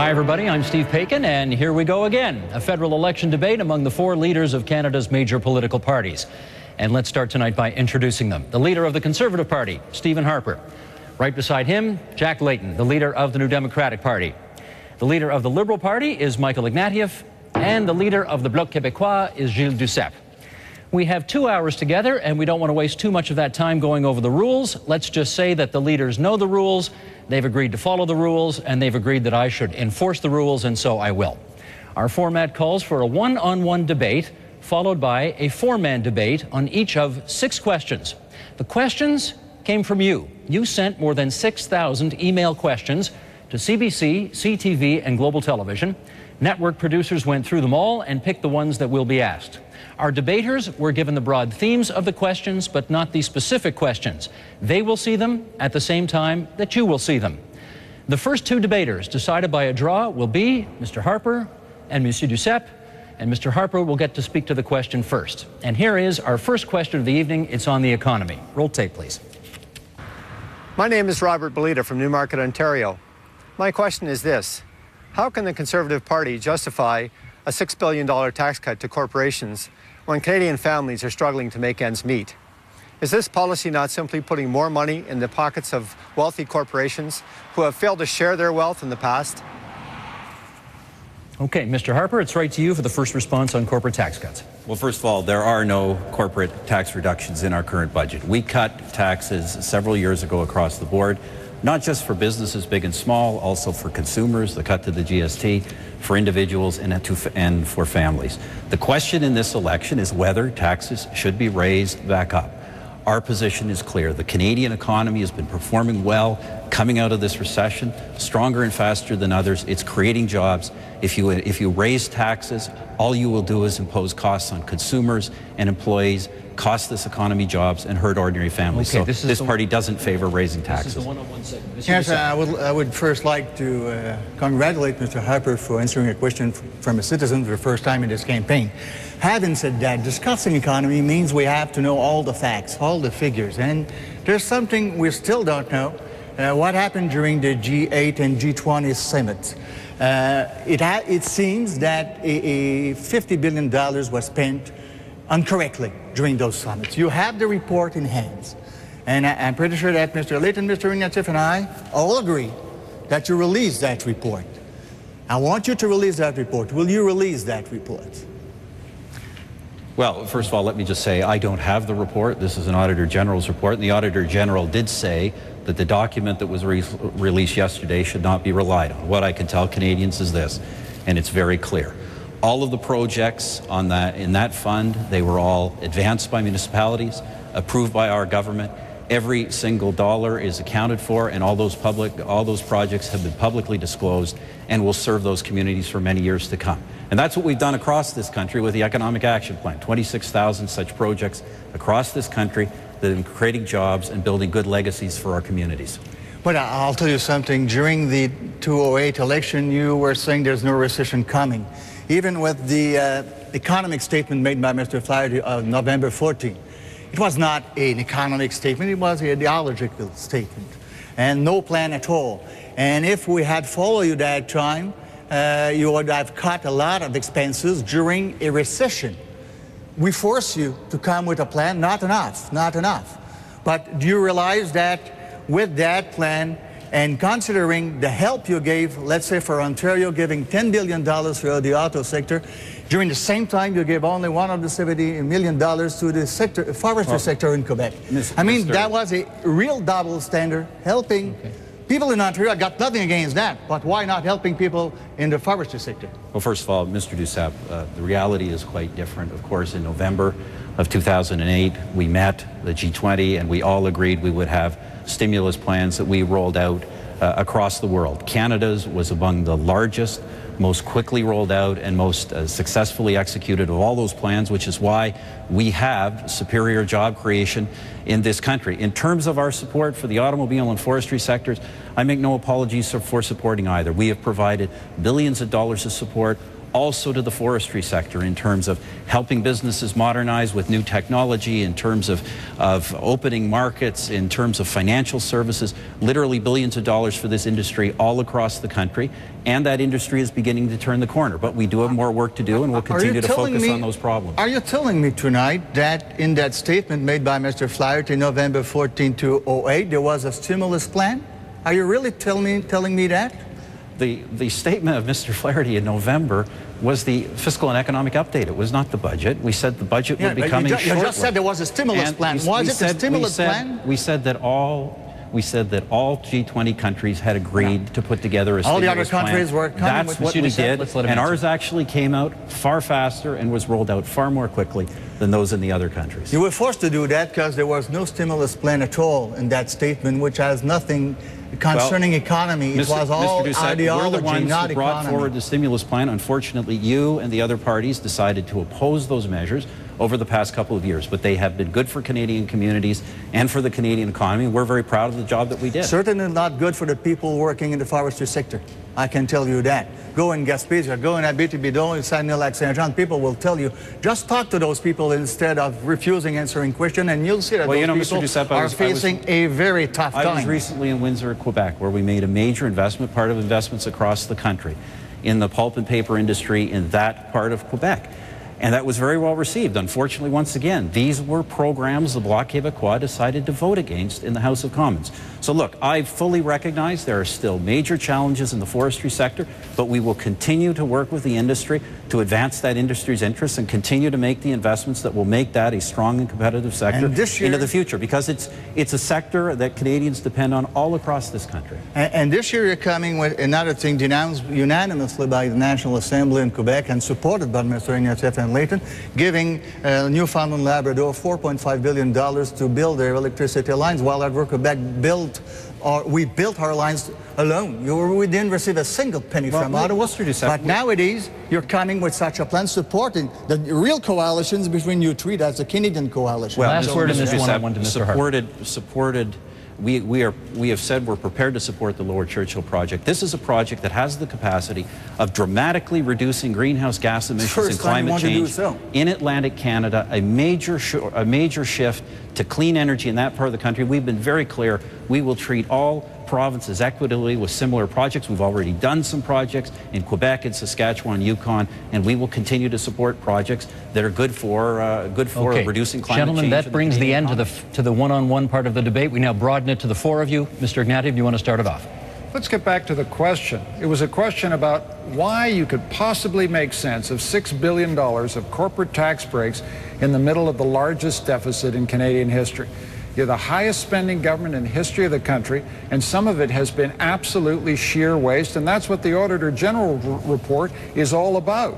Hi, everybody. I'm Steve Paikin, and here we go again. A federal election debate among the four leaders of Canada's major political parties. And let's start tonight by introducing them. The leader of the Conservative Party, Stephen Harper. Right beside him, Jack Layton, the leader of the New Democratic Party. The leader of the Liberal Party is Michael Ignatieff, and the leader of the Bloc Québécois is Gilles Duceppe. We have 2 hours together, and we don't want to waste too much of that time going over the rules. Let's just say that the leaders know the rules, they've agreed to follow the rules, and they've agreed that I should enforce the rules, and so I will. Our format calls for a one-on-one debate, followed by a four-man debate on each of 6 questions. The questions came from you. You sent more than 6,000 email questions to CBC, CTV, and Global Television. Network producers went through them all and picked the ones that will be asked. Our debaters were given the broad themes of the questions, but not the specific questions. They will see them at the same time that you will see them. The first 2 debaters, decided by a draw, will be Mr. Harper and Monsieur Duceppe, and Mr. Harper will get to speak to the question first. And here is our first question of the evening. It's on the economy. Roll tape, please. My name is Robert Belita from Newmarket, Ontario. My question is this: how can the Conservative Party justify a $6 billion tax cut to corporations when Canadian families are struggling to make ends meet? Is this policy not simply putting more money in the pockets of wealthy corporations who have failed to share their wealth in the past? Okay, Mr. Harper, it's right to you for the first response on corporate tax cuts. Well, first of all, there are no corporate tax reductions in our current budget. We cut taxes several years ago across the board, not just for businesses big and small, also for consumers, the cut to the GST, for individuals, and for families. The question in this election is whether taxes should be raised back up. Our position is clear. The Canadian economy has been performing well, coming out of this recession, stronger and faster than others. It's creating jobs. If you raise taxes, all you will do is impose costs on consumers and employees, cost this economy jobs, and hurt ordinary families. Okay, so this party doesn't favor raising taxes. This is the one-on-one segment. Yes, I would first like to congratulate Mr. Harper for answering a question from a citizen for the first time in this campaign. Having said that, discussing economy means we have to know all the facts, all the figures, and there's something we still don't know. What happened during the G8 and G20 summits? It seems that $50 billion was spent incorrectly during those summits. You have the report in hands, and I'm pretty sure that Mr. Layton, Mr. Ignatieff, and I all agree that you release that report. I want you to release that report. Will you release that report? Well, first of all, let me just say I don't have the report. This is an Auditor General's report, and the Auditor General did say that the document that was released yesterday should not be relied on. What I can tell Canadians is this, and it's very clear. All of the projects in that fund, they were all advanced by municipalities, approved by our government. Every single dollar is accounted for, and all those projects have been publicly disclosed and will serve those communities for many years to come. And that's what we've done across this country with the Economic Action Plan. 26,000 such projects across this country that are creating jobs and building good legacies for our communities. But I'll tell you something. During the 2008 election, you were saying there's no recession coming. Even with the economic statement made by Mr. Flaherty on November 14, it was not an economic statement, it was an ideological statement, and no plan at all. And if we had followed you that time, you would have cut a lot of expenses during a recession. We force you to come with a plan, not enough. But do you realize that with that plan, and considering the help you gave, let's say for Ontario, giving $10 billion for the auto sector, during the same time you gave only $170 million to the forestry sector in Quebec. I mean, that was a real double standard, helping people in Ontario. I got nothing against that, but why not helping people in the forestry sector? Well, first of all, Mr. Duceppe, the reality is quite different. Of course, in November of 2008, we met the G20, and we all agreed we would have stimulus plans that we rolled out across the world. Canada's was among the largest, most quickly rolled out, and most successfully executed of all those plans, which is why we have superior job creation in this country. In terms of our support for the automobile and forestry sectors, I make no apologies for supporting either. We have provided billions of dollars of support also to the forestry sector in terms of helping businesses modernize with new technology, in terms of opening markets, in terms of financial services, literally billions of dollars for this industry all across the country. And that industry is beginning to turn the corner. But we do have more work to do, and we'll continue to focus on those problems. Are you telling me tonight that in that statement made by Mr. Flaherty November 14, 2008, there was a stimulus plan? Are you really telling me that? The statement of Mr. Flaherty in November was the fiscal and economic update. It was not the budget. We said the budget would be coming shortly. You just said there was a stimulus plan. Was it a stimulus plan? We said that all G20 countries had agreed to put together a stimulus plan. All the other countries were coming That's with what we did, and ours actually came out far faster and was rolled out far more quickly than those in the other countries. You were forced to do that because there was no stimulus plan at all in that statement, which has nothing concerning economy. It was all ideology, we're the ones not who brought economy. forward the stimulus plan. Unfortunately, you and the other parties decided to oppose those measures over the past couple of years, but they have been good for Canadian communities and for the Canadian economy. We're very proud of the job that we did. Certainly not good for the people working in the forestry sector. I can tell you that. Go in Gaspésia, go in Abitibi-Bidon, in Saguenay-Lac-Saint-Jean, people will tell you, just talk to those people instead of refusing answering questions, and you'll see that those people are facing a very tough time. I was recently in Windsor, Quebec, where we made a major investment, part of investments across the country, in the pulp and paper industry in that part of Quebec. And that was very well received. Unfortunately, once again, these were programs the Bloc Québécois decided to vote against in the House of Commons. So look, I fully recognize there are still major challenges in the forestry sector, but we will continue to work with the industry to advance that industry's interests and continue to make the investments that will make that a strong and competitive sector into the future, because it's a sector that Canadians depend on all across this country. And this year you're coming with another thing denounced unanimously by the National Assembly in Quebec and supported by Mr. Ignatieff and Layton, giving Newfoundland Labrador $4.5 billion to build their electricity lines, while Hydro-Quebec we built our lines alone. We didn't receive a single penny from Ottawa. But nowadays, you're coming with such a plan supporting the real coalitions between you three. That's the Canadian coalition. Well, last word in this one, I want to Mr. Harper. We have said we're prepared to support the Lower Churchill project. This is a project that has the capacity of dramatically reducing greenhouse gas emissions and climate change in Atlantic Canada, a major shift to clean energy in that part of the country. We've been very clear. We will treat all provinces equitably with similar projects. We've already done some projects in Quebec and Saskatchewan, Yukon, and we will continue to support projects that are good for reducing climate change. Gentlemen, that brings the end to the one-on-one part of the debate. We now broaden it to the four of you. Mr. Ignatieff, do you want to start it off? Let's get back to the question. It was a question about why you could possibly make sense of $6 billion of corporate tax breaks in the middle of the largest deficit in Canadian history. You're the highest spending government in the history of the country, and some of it has been absolutely sheer waste, and that's what the Auditor General report is all about.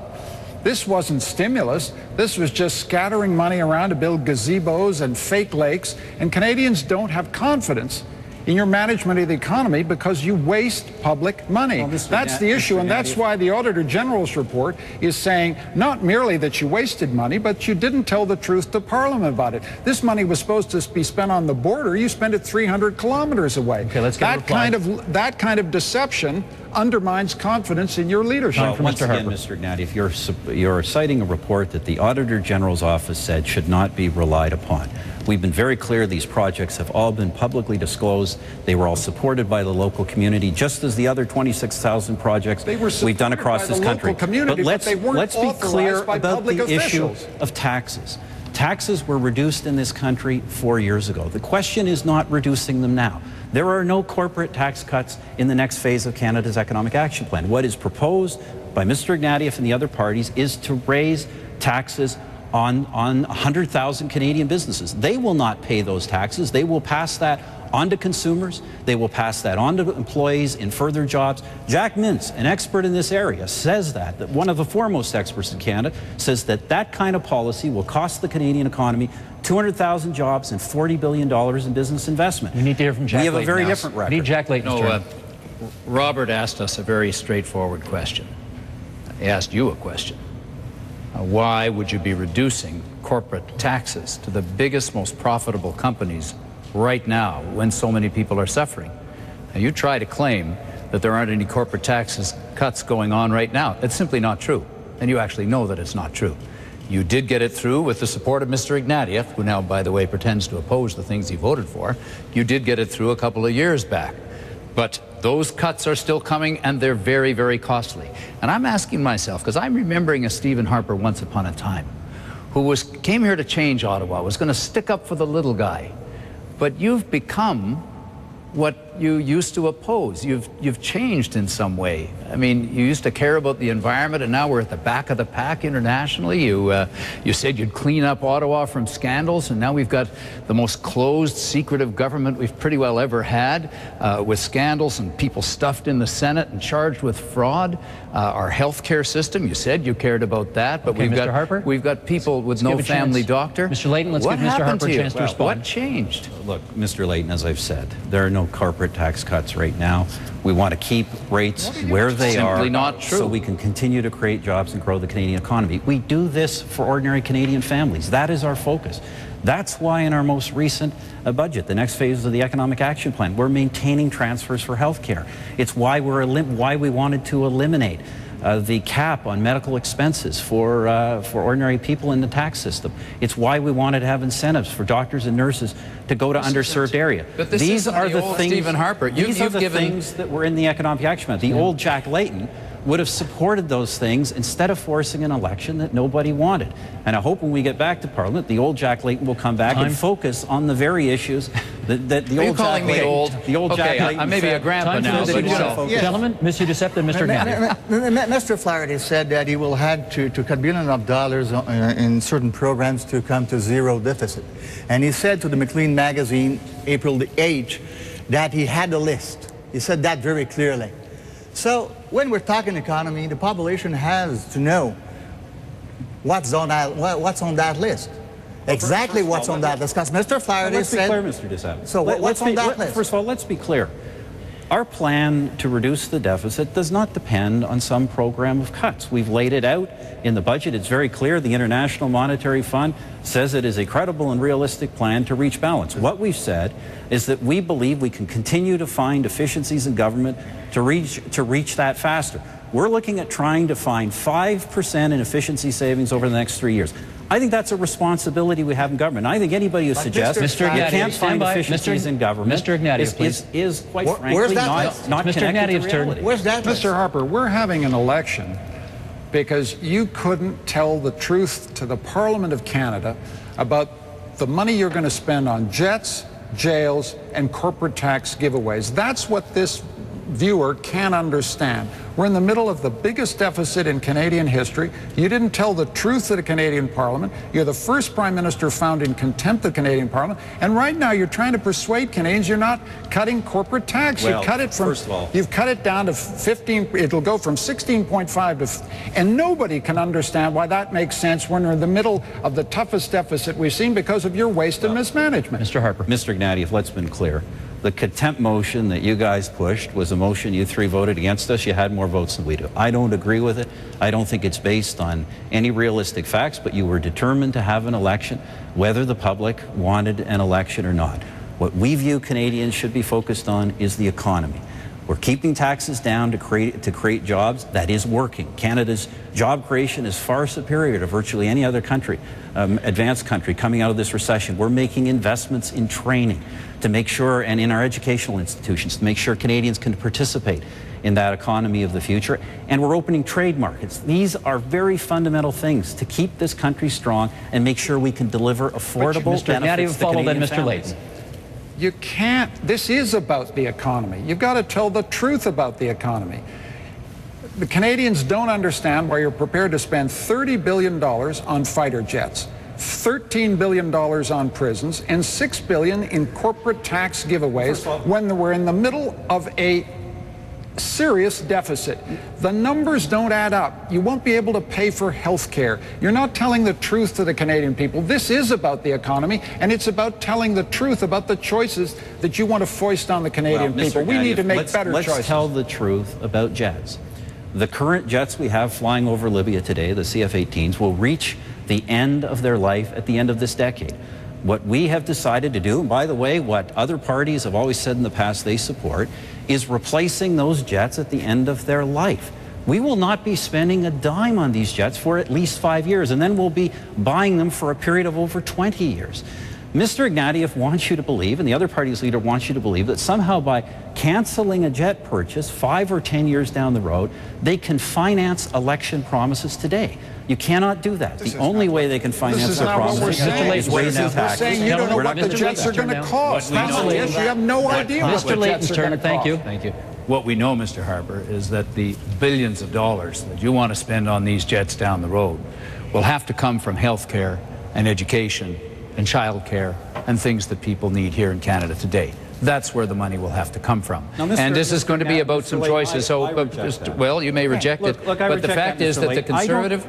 This wasn't stimulus. This was just scattering money around to build gazebos and fake lakes, and Canadians don't have confidence in your management of the economy because you waste public money. Well, that's the issue, and that's why the Auditor General's report is saying not merely that you wasted money, but you didn't tell the truth to Parliament about it. This money was supposed to be spent on the border. You spent it 300 kilometers away. Okay, let's get that kind of deception undermines confidence in your leadership. Well, once again, Mr. Ignatieff, you're citing a report that the Auditor General's office said should not be relied upon. We've been very clear these projects have all been publicly disclosed. They were all supported by the local community, just as the other 26,000 projects we've done across this country. But let's be clear about the issue of taxes. Taxes were reduced in this country 4 years ago. The question is not reducing them now. There are no corporate tax cuts in the next phase of Canada's Economic Action Plan. What is proposed by Mr. Ignatieff and the other parties is to raise taxes on 100,000 Canadian businesses. They will not pay those taxes. They will pass that on to consumers. They will pass that on to employees in further jobs. Jack Mintz, an expert in this area, says that one of the foremost experts in Canada, says that that kind of policy will cost the Canadian economy 200,000 jobs and $40 billion in business investment. We need to hear from Jack Layton. We have a very different record. We need Jack Layton's turn. Robert asked us a very straightforward question. He asked you a question. Why would you be reducing corporate taxes to the biggest, most profitable companies right now when so many people are suffering? Now, you try to claim that there aren't any corporate taxes cuts going on right now. It's simply not true. then you actually know that it's not true. You did get it through with the support of Mr. Ignatieff, who now, by the way, pretends to oppose the things he voted for. You did get it through a couple of years back. But those cuts are still coming, and they're very, very costly. And I'm asking myself, because I'm remembering a Stephen Harper once upon a time, who came here to change Ottawa, was going to stick up for the little guy. But you've become what you used to oppose. You've changed in some way. I mean, you used to care about the environment, and now we're at the back of the pack internationally. You said you'd clean up Ottawa from scandals, and now we've got the most closed, secretive government we've pretty well ever had, with scandals and people stuffed in the Senate and charged with fraud. Our health care system, you said you cared about that, but okay, we've got people with no family doctor. Mr. Layton, let's give Mr. Harper a chance to respond. What changed? Look, Mr. Layton, as I've said, there are no corporate tax cuts right now. We want to keep rates where they are. Simply not true. So we can continue to create jobs and grow the Canadian economy. We do this for ordinary Canadian families. That is our focus. That's why in our most recent budget, the next phase of the Economic Action Plan, we're maintaining transfers for health care. It's why we wanted to eliminate the cap on medical expenses for ordinary people in the tax system. It's why we wanted to have incentives for doctors and nurses to go to underserved areas. But these are the things, Stephen Harper. These are the things that were in the Economic Action Plan. The old Jack Layton would have supported those things instead of forcing an election that nobody wanted. And I hope when we get back to Parliament, the old Jack Layton will come back and focus on the very issues that the old Jack Layton... The old Jack Layton... I may be a grandpa now, but Gentlemen, Monsieur Duceppe and Mr. Ignatieff. Mr. Flaherty said that he will have to cut billions of dollars in certain programs to come to zero deficit. And he said to the Maclean magazine, April the 8th, that he had a list. He said that very clearly. So when we're talking economy, the population has to know what's on that list. Exactly what's on that list. Because Mr. Flaherty said... Let's be clear, Mr. Duceppe. So what's on that list? First of all, let's be clear. Our plan to reduce the deficit does not depend on some program of cuts. We've laid it out in the budget. It's very clear. The International Monetary Fund says it is a credible and realistic plan to reach balance. What we've said is that we believe we can continue to find efficiencies in government to reach that faster. We're looking at trying to find 5% in efficiency savings over the next 3 years. I think that's a responsibility we have in government. I think anybody who suggests you can't find efficiencies in government is quite frankly not connected to reality. Where's that list? Mr. Harper, we're having an election because you couldn't tell the truth to the Parliament of Canada about the money you're going to spend on jets, jails, and corporate tax giveaways. That's what this viewer can understand. We're in the middle of the biggest deficit in Canadian history. You didn't tell the truth to the Canadian Parliament. You're the first Prime Minister found in contempt of the Canadian Parliament. And right now you're trying to persuade Canadians you're not cutting corporate tax. Well, you cut it from, first of all, you've cut it down to 15, it'll go from 16.5 to, and nobody can understand why that makes sense when we're in the middle of the toughest deficit we've seen because of your waste and mismanagement. Mr. Harper. Mr. Ignatieff, let's be clear. The contempt motion that you guys pushed was a motion you three voted against us. You had more votes than we do. I don't agree with it. I don't think it's based on any realistic facts, but you were determined to have an election, whether the public wanted an election or not. What we view Canadians should be focused on is the economy. We're keeping taxes down to create jobs. That is working. Canada's job creation is far superior to virtually any other country, advanced country coming out of this recession. We're making investments in training to make sure, and in our educational institutions, to make sure Canadians can participate in that economy of the future. And we're opening trade markets. These are very fundamental things to keep this country strong and make sure we can deliver affordable benefits to Canadian families. You can't, this is about the economy. You've got to tell the truth about the economy. The Canadians don't understand why you're prepared to spend $30 billion on fighter jets, $13 billion on prisons, and $6 billion in corporate tax giveaways when we're in the middle of a serious deficit. The numbers don't add up. You won't be able to pay for health care. You're not telling the truth to the Canadian people. This is about the economy, and it's about telling the truth about the choices that you want to foist on the Canadian people. We need to make better choices. Let's tell the truth about jets. The current jets we have flying over Libya today, the CF-18s, will reach the end of their life at the end of this decade. What we have decided to do, and by the way, what other parties have always said in the past they support, is replacing those jets at the end of their life. We will not be spending a dime on these jets for at least 5 years, and then we'll be buying them for a period of over 20 years. Mr. Ignatieff wants you to believe, and the other party's leader wants you to believe, that somehow by canceling a jet purchase 5 or 10 years down the road, they can finance election promises today. You cannot do that. The only way they can finance their promises is raising taxes. We're saying you don't know what the jets are going to cost. That's the issue. You have no idea what the jets are going to cost. Thank you. What we know, Mr. Harper, is that the billions of dollars that you want to spend on these jets down the road will have to come from health care and education and child care and things that people need here in Canada today. That's where the money will have to come from. Now, and this is going to be about some choices. Well, you may reject it, but the fact is that the Conservative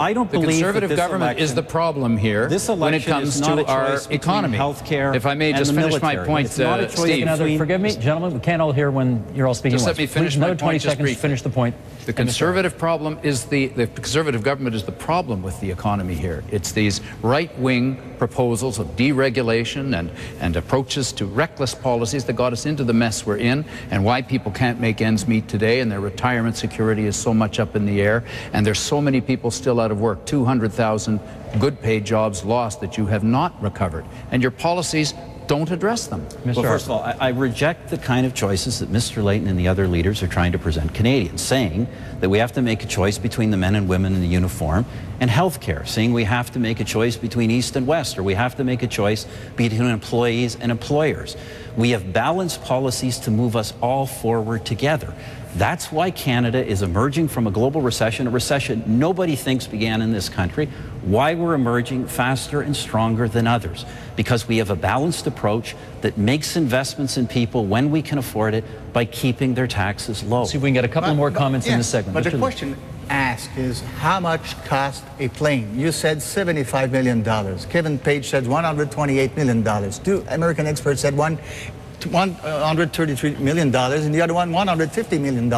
government is the problem here when it comes to our economy. If I may just finish my point, Steve. Forgive me, gentlemen, we can't all hear when you're all speaking. Just let me finish my point. Another 20 seconds, finish the point. The Conservative problem is the Conservative government is the problem with the economy here. It's these right-wing proposals of deregulation and approaches to reckless policies that got us into the mess we're in, and why people can't make ends meet today, and their retirement security is so much up in the air, and there's so many people still out of work, 200,000 good paid jobs lost that you have not recovered, and your policies don't address them. Well, first of all, I reject the kind of choices that Mr. Layton and the other leaders are trying to present Canadians, saying that we have to make a choice between the men and women in the uniform and health care, saying we have to make a choice between East and West, or we have to make a choice between employees and employers. We have balanced policies to move us all forward together. That's why Canada is emerging from a global recession, a recession nobody thinks began in this country, why we're emerging faster and stronger than others. Because we have a balanced approach that makes investments in people when we can afford it by keeping their taxes low. See if we can get a couple more comments in this segment. But the question asked is, how much cost a plane? You said $75 million. Kevin Page said $128 million. Two American experts said $133 million, and the other one $150 million.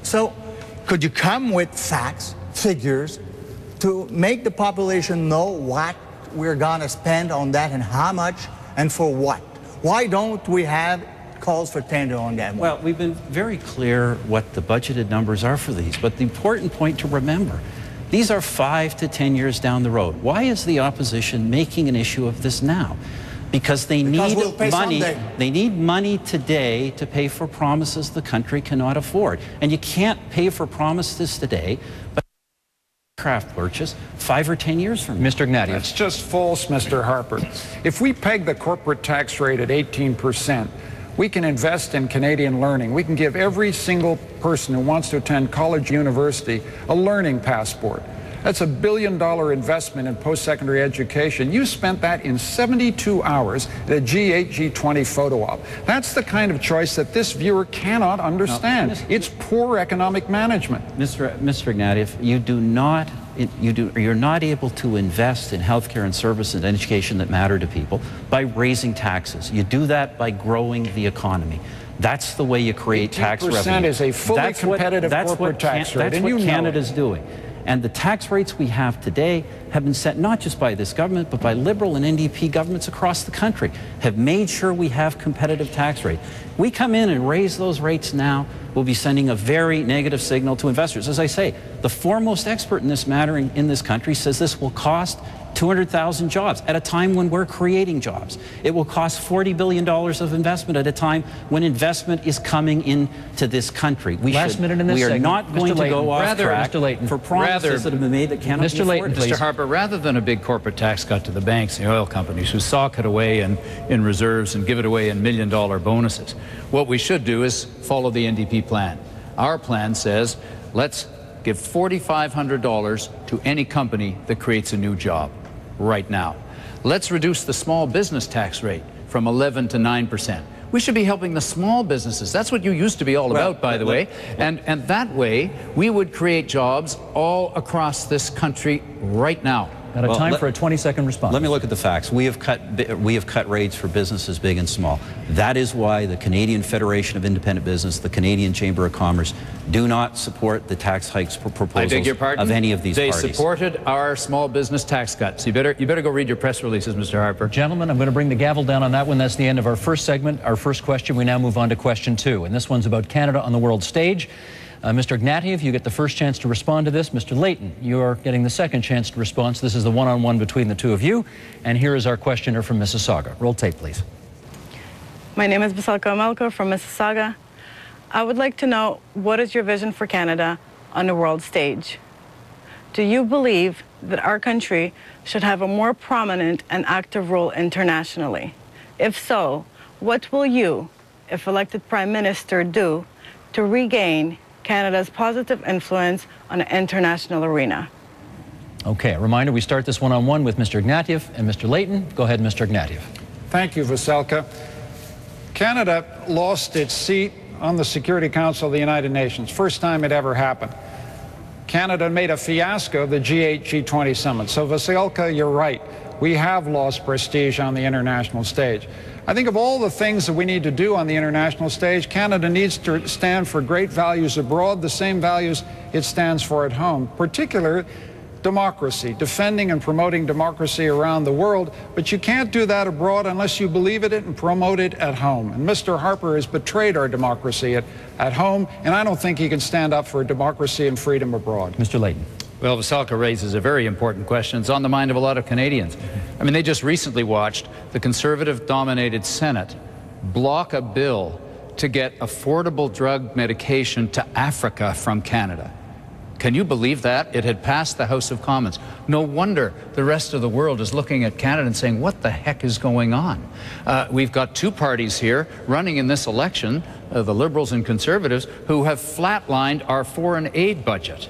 So could you come with facts, figures, to make the population know what we're going to spend on that and how much and for what? Why don't we have calls for tender on that one? Well, we've been very clear what the budgeted numbers are for these, but the important point to remember, these are 5 to 10 years down the road. Why is the opposition making an issue of this now? Because they need money. They need money today to pay for promises the country cannot afford. And you can't pay for promises today, but aircraft purchase 5 or 10 years from now. Mr. Ignatieff. That's just false, Mr. Harper. If we peg the corporate tax rate at 18%, we can invest in Canadian learning. We can give every single person who wants to attend college, university, a learning passport. That's $1 billion investment in post-secondary education. You spent that in 72 hours at a G8, G20 photo op. That's the kind of choice that this viewer cannot understand. No, it's poor economic management. Mr. Ignatieff, you're not able to invest in healthcare and services and education that matter to people by raising taxes. You do that by growing the economy. That's the way you create tax revenue. 18% is a fully competitive corporate tax rate, and you know it. That's what Canada's doing. And the tax rates we have today have been set not just by this government, but by Liberal and NDP governments across the country, have made sure we have competitive tax rates. We come in and raise those rates now, we'll be sending a very negative signal to investors. As I say, the foremost expert in this matter in this country says this will cost 200,000 jobs at a time when we're creating jobs. It will cost $40 billion of investment at a time when investment is coming into this country. We are not going to go off track for promises that have been made that cannot be afforded. Mr. Harper, rather than a big corporate tax cut to the banks and the oil companies who sock it away in reserves and give it away in $1 million bonuses, what we should do is follow the NDP plan. Our plan says, let's give $4,500 to any company that creates a new job right now. Let's reduce the small business tax rate from 11 to 9%. We should be helping the small businesses. That's what you used to be all about, by the way. And that way, we would create jobs all across this country right now. Out of time for a 20-second response. Let me look at the facts. We have cut rates for businesses big and small. That is why the Canadian Federation of Independent Business, the Canadian Chamber of Commerce, do not support the tax hikes proposals of any of these parties. They supported our small business tax cuts. You better go read your press releases, Mr. Harper. Gentlemen, I'm going to bring the gavel down on that one. That's the end of our first segment, our first question. We now move on to question 2, and this one's about Canada on the world stage. Mr. Ignatieff, you get the first chance to respond to this. Mr. Layton, you're getting the second chance to respond. So this is the one-on-one between the two of you. And here is our questioner from Mississauga. Roll tape, please. My name is Baselka Amelko from Mississauga. I would like to know, what is your vision for Canada on the world stage? Do you believe that our country should have a more prominent and active role internationally? If so, what will you, if elected Prime Minister, do to regain Canada's positive influence on the international arena? Okay, a reminder, we start this one-on-one with Mr. Ignatieff and Mr. Layton. Go ahead, Mr. Ignatieff. Thank you, Vasilka. Canada lost its seat on the Security Council of the United Nations. First time it ever happened. Canada made a fiasco of the G8, G20 summit. So Vasilka, you're right. We have lost prestige on the international stage. I think of all the things that we need to do on the international stage, Canada needs to stand for great values abroad, the same values it stands for at home, particularly democracy, defending and promoting democracy around the world. But you can't do that abroad unless you believe in it and promote it at home. And Mr. Harper has betrayed our democracy at home, and I don't think he can stand up for democracy and freedom abroad. Mr. Layton. Well, Vasilka raises a very important question. It's on the mind of a lot of Canadians. I mean, they just recently watched the Conservative-dominated Senate block a bill to get affordable drug medication to Africa from Canada. Can you believe that? It had passed the House of Commons. No wonder the rest of the world is looking at Canada and saying, what the heck is going on? We've got two parties here running in this election, the Liberals and Conservatives, who have flatlined our foreign aid budget.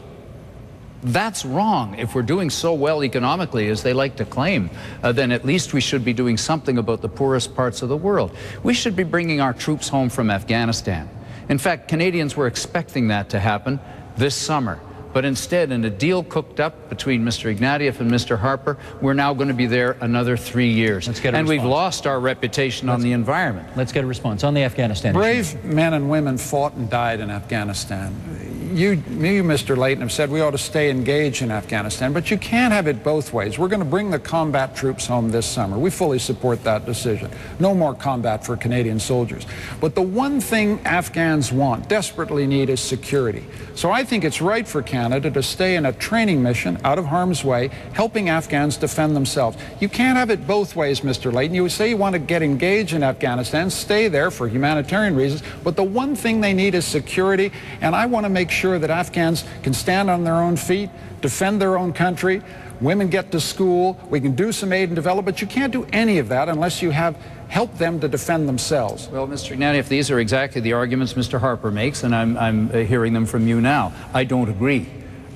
That's wrong. If we're doing so well economically, as they like to claim, then at least we should be doing something about the poorest parts of the world. We should be bringing our troops home from Afghanistan. In fact, Canadians were expecting that to happen this summer. But instead, in a deal cooked up between Mr. Ignatieff and Mr. Harper, we're now going to be there another 3 years. And we've lost our reputation on the environment. Let's get a response on the Afghanistan Brave issue. men and women fought and died in Afghanistan. You, Mr. Layton, have said we ought to stay engaged in Afghanistan, but you can't have it both ways. We're going to bring the combat troops home this summer. We fully support that decision. No more combat for Canadian soldiers. But the one thing Afghans want, desperately need, is security. So I think it's right for Canada to stay in a training mission out of harm's way, helping Afghans defend themselves. You can't have it both ways, Mr. Layton. You say you want to get engaged in Afghanistan, stay there for humanitarian reasons, but the one thing they need is security, and I want to make sure that Afghans can stand on their own feet, defend their own country, women get to school, we can do some aid and develop, but you can't do any of that unless you have help them to defend themselves. Well, Mr. Ignatieff, these are exactly the arguments Mr. Harper makes, and I'm hearing them from you now. I don't agree.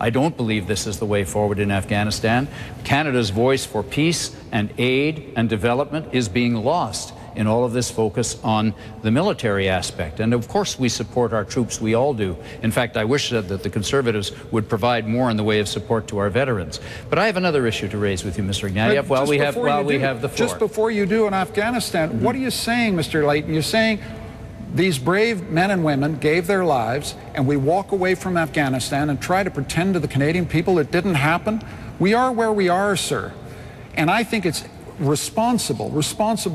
I don't believe this is the way forward in Afghanistan. Canada's voice for peace and aid and development is being lost in all of this focus on the military aspect. And of course we support our troops, we all do. In fact, I wish that the Conservatives would provide more in the way of support to our veterans. But I have another issue to raise with you, Mr. Ignatieff, while we have the floor. Just before you do in Afghanistan, what are you saying, Mr. Layton? You're saying these brave men and women gave their lives, and we walk away from Afghanistan and try to pretend to the Canadian people it didn't happen? We are where we are, sir. And I think it's responsible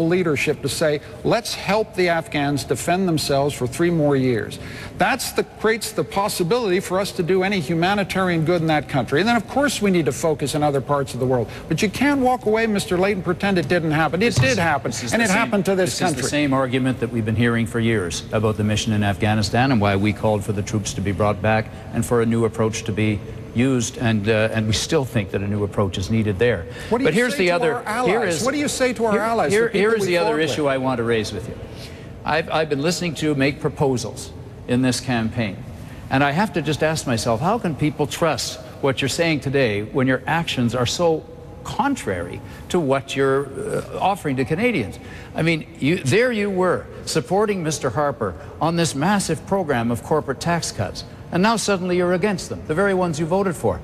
leadership to say, let's help the Afghans defend themselves for 3 more years. That's creates the possibility for us to do any humanitarian good in that country. And then, of course, we need to focus in other parts of the world. But you can't walk away, Mr. Layton, pretend it didn't happen. It did happen, and it happened to this country. This is the same argument that we've been hearing for years about the mission in Afghanistan and why we called for the troops to be brought back and for a new approach to be used, and we still think that a new approach is needed there. What do you say to our allies? What do you say to our allies? Here is the other issue I want to raise with you. I've been listening to you make proposals in this campaign, and I have to just ask myself, how can people trust what you're saying today when your actions are so contrary to what you're offering to Canadians? I mean, there you were, supporting Mr. Harper on this massive program of corporate tax cuts. And now suddenly you're against them, the very ones you voted for.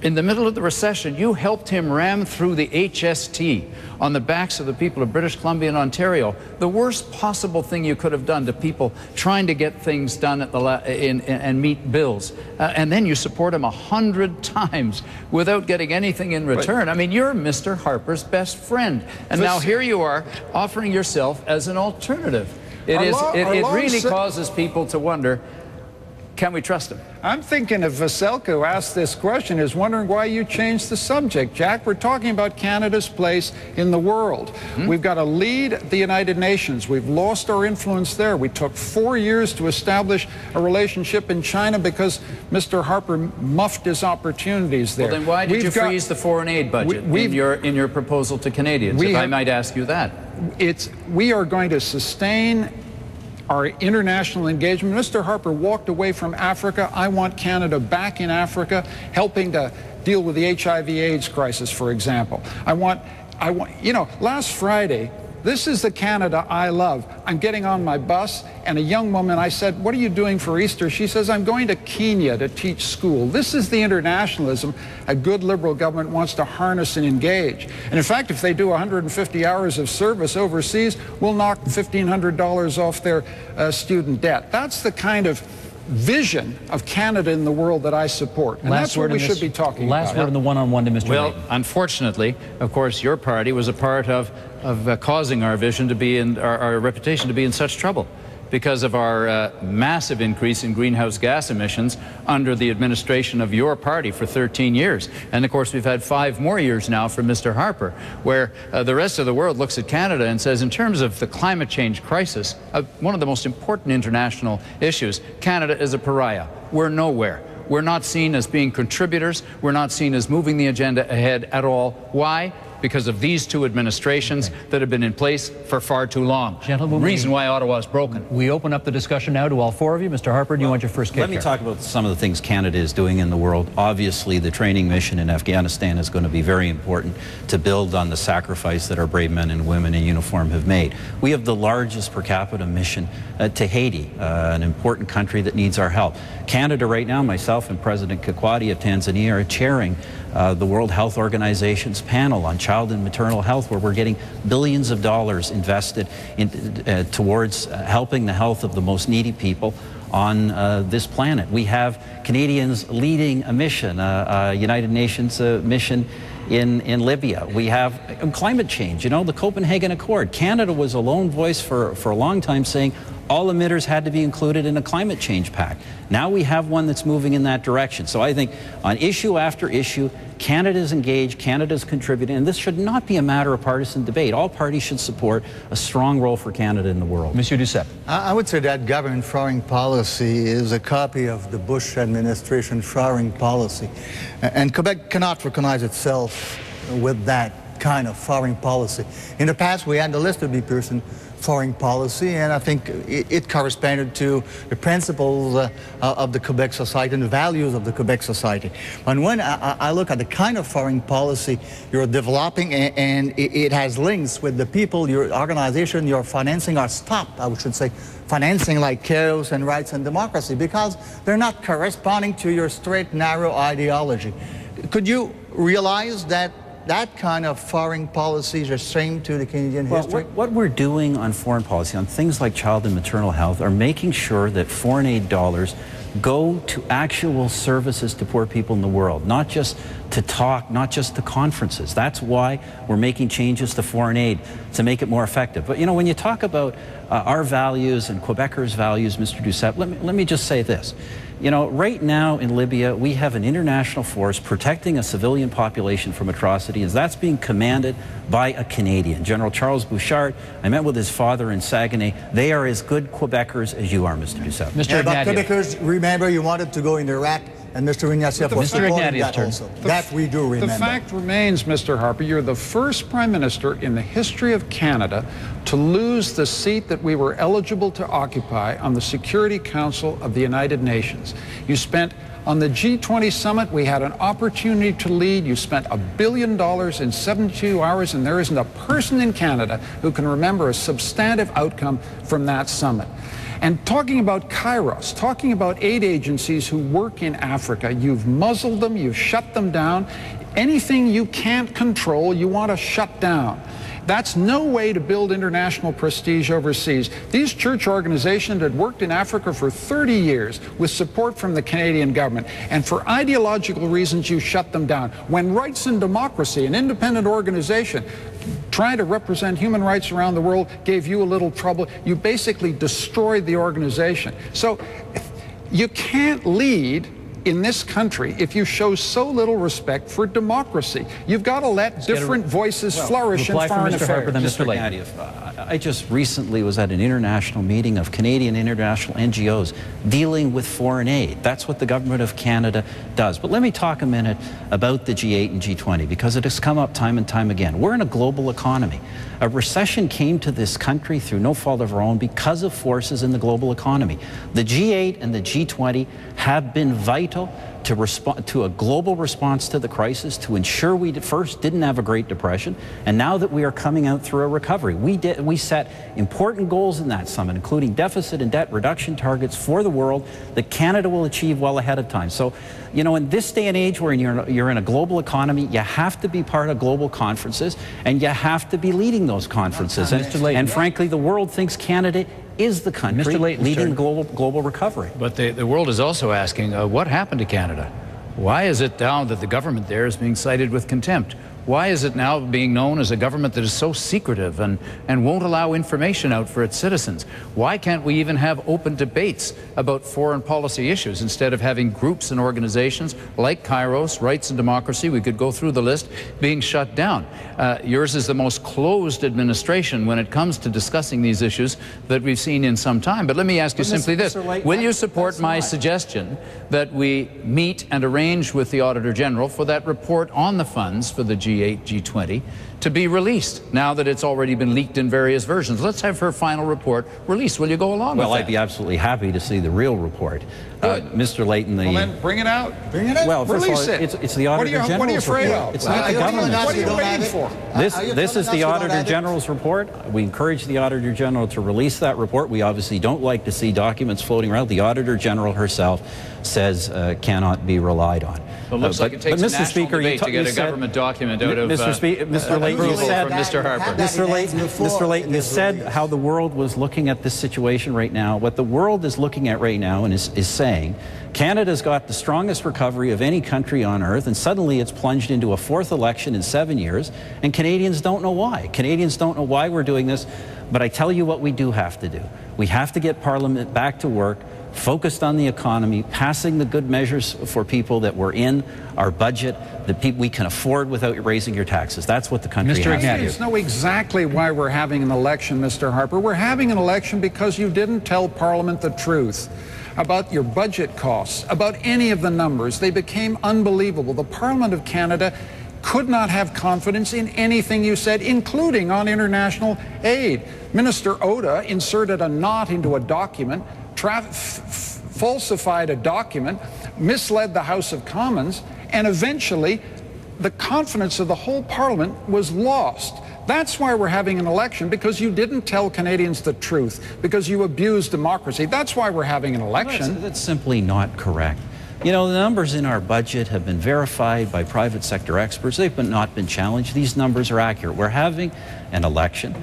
In the middle of the recession, you helped him ram through the HST on the backs of the people of British Columbia and Ontario, the worst possible thing you could have done to people trying to get things done at and meet bills. And then you support him 100 times without getting anything in return. I mean, you're Mr. Harper's best friend. And now here you are offering yourself as an alternative. It really causes people to wonder, Can we trust him? I'm thinking if Veselko asked this question is wondering why you changed the subject, Jack. We're talking about Canada's place in the world. We've got to lead the United Nations. We've lost our influence there. We took 4 years to establish a relationship in China because Mr. Harper muffed his opportunities there. Well, then why did you freeze the foreign aid budget in your proposal to Canadians, if I might ask you that? We are going to sustain our international engagement. Mr. Harper walked away from Africa. I want Canada back in Africa, helping to deal with the HIV/AIDS crisis, for example. I want, you know, last Friday, this is the Canada I love. I'm getting on my bus, and a young woman, I said, what are you doing for Easter? She says, I'm going to Kenya to teach school. This is the internationalism a good Liberal government wants to harness and engage. And in fact, if they do 150 hours of service overseas, we'll knock $1,500 off their student debt. That's the kind of vision of Canada in the world that I support. And that's what we should be talking about. Last word in the one-on-one to Mr. Well, Layton. Unfortunately, of course, your party was a part of causing our vision to be in, our reputation to be in such trouble because of our massive increase in greenhouse gas emissions under the administration of your party for 13 years. And of course, we've had 5 more years now from Mr. Harper, where the rest of the world looks at Canada and says, in terms of the climate change crisis, one of the most important international issues, Canada is a pariah. We're nowhere. We're not seen as being contributors. We're not seen as moving the agenda ahead at all. Why? Because of these 2 administrations that have been in place for far too long. Gentlemen, reason why Ottawa is broken. We open up the discussion now to all 4 of you. Mr. Harper, do you want your first kick? Let me talk about some of the things Canada is doing in the world. Obviously, the training mission in Afghanistan is going to be very important to build on the sacrifice that our brave men and women in uniform have made. We have the largest per capita mission to Haiti, an important country that needs our help. Canada right now, myself and President Kikwete of Tanzania are chairing the World Health Organization's panel on child and maternal health, where we're getting billions of dollars invested in, towards helping the health of the most needy people on this planet. We have Canadians leading a mission, United Nations mission in Libya. We have climate change, you know, the Copenhagen Accord. Canada was a lone voice for a long time saying all emitters had to be included in a climate change pact. Now we have one that's moving in that direction. So I think on issue after issue, Canada's engaged, Canada's contributing, and this should not be a matter of partisan debate. All parties should support a strong role for Canada in the world. Monsieur Duceppe. I would say that government foreign policy is a copy of the Bush administration foreign policy. And Quebec cannot recognize itself with that kind of foreign policy. In the past, we had the Lester B. Pearson foreign policy, and I think it corresponded to the principles of the Quebec society and the values of the Quebec society. And when I look at the kind of foreign policy you're developing, and it has links with the people, your organization, your financing are stopped, I should say, financing like chaos and rights and democracy, because they're not corresponding to your straight, narrow ideology. Could you realize that that kind of foreign policy is a shame to the Canadian history? What we're doing on foreign policy, on things like child and maternal health, are making sure that foreign aid dollars go to actual services to poor people in the world, not just to talk, not just to conferences. That's why we're making changes to foreign aid to make it more effective. But, you know, when you talk about our values and Quebecers' values, Mr. Duceppe, let me just say this. You know, right now in Libya, we have an international force protecting a civilian population from atrocities. That's being commanded by a Canadian, General Charles Bouchard. I met with his father in Saguenay. They are as good Quebecers as you are, Mr. Duceppe. Mr. But Ignatieff. Quebecers, remember you wanted to go in Iraq, and Mr. Ignatieff was supporting that also. That we do remember. The fact remains, Mr. Harper, you're the first Prime Minister in the history of Canada to lose the seat that we were eligible to occupy on the Security Council of the United Nations. You spent, on the G20 summit, we had an opportunity to lead. You spent $1 billion in 72 hours, and there isn't a person in Canada who can remember a substantive outcome from that summit. And talking about Kairos, talking about aid agencies who work in Africa, you've muzzled them, you've shut them down. Anything you can't control, you want to shut down. That's no way to build international prestige overseas. These church organizations had worked in Africa for 30 years with support from the Canadian government, and for ideological reasons you shut them down. When Rights and Democracy, an independent organization trying to represent human rights around the world, gave you a little trouble, you basically destroyed the organization. So You can't lead in this country if you show so little respect for democracy. You've got to let different voices flourish in reply from foreign Mr. affairs. Harper, then Mr. Layton. I just recently was at an international meeting of Canadian international NGOs dealing with foreign aid. That's what the government of Canada does. But let me talk a minute about the G8 and G20, because it has come up time and time again. We're in a global economy. A recession came to this country through no fault of our own because of forces in the global economy. The G8 and the G20 have been vital to respond to a global response to the crisis, to ensure we first didn't have a Great Depression, and now that we are coming out through a recovery. We set important goals in that summit, including deficit and debt reduction targets for the world that Canada will achieve well ahead of time. So, you know, in this day and age where you're in a global economy, you have to be part of global conferences, and you have to be leading those conferences. And frankly, the world thinks Canada is the country leading global recovery. But the world is also asking, what happened to Canada? Why is it now that the government there is being cited with contempt? Why is it now being known as a government that is so secretive and won't allow information out for its citizens? Why can't we even have open debates about foreign policy issues instead of having groups and organizations like Kairos, Rights and Democracy, we could go through the list, being shut down? Yours is the most closed administration when it comes to discussing these issues that we've seen in some time. But let me ask you simply this. Will you support my suggestion that we meet and arrange with the Auditor General for that report on the funds for the G8, G20 to be released now that it's already been leaked in various versions? Let's have her final report released. Will you go along with that? Well, I'd be absolutely happy to see the real report. Mr. Layton, Well, then bring it out. Bring it out. Well, first Release of all, it. it's the Auditor General's What are you afraid report. of? It's not the government. What are you waiting for? This is the Auditor General's report. We encourage the Auditor General to release that report. We obviously don't like to see documents floating around. The Auditor General herself says cannot be It looks like it takes a national debate to get a government document out of Mr. Layton, you said, from Mr. Harper. Mr. Layton, you said how the world was looking at this situation right now. What the world is looking at right now and is saying, Canada's got the strongest recovery of any country on earth, and suddenly it's plunged into a fourth election in 7 years, and Canadians don't know why. Canadians don't know why we're doing this, but I tell you what we do have to do. We have to get Parliament back to work, focused on the economy, passing the good measures for people that were in our budget, that we can afford without raising your taxes. That's what the country has to do. Canadians know exactly why we're having an election, Mr. Harper. We're having an election because you didn't tell Parliament the truth about your budget costs, about any of the numbers. They became unbelievable. The Parliament of Canada could not have confidence in anything you said, including on international aid. Minister Oda inserted a knot into a document, falsified a document, misled the House of Commons, and eventually the confidence of the whole Parliament was lost. That's why we're having an election, because you didn't tell Canadians the truth, because you abused democracy. That's why we're having an election. That's simply not correct. You know, the numbers in our budget have been verified by private sector experts. They've not been challenged. These numbers are accurate. We're having an election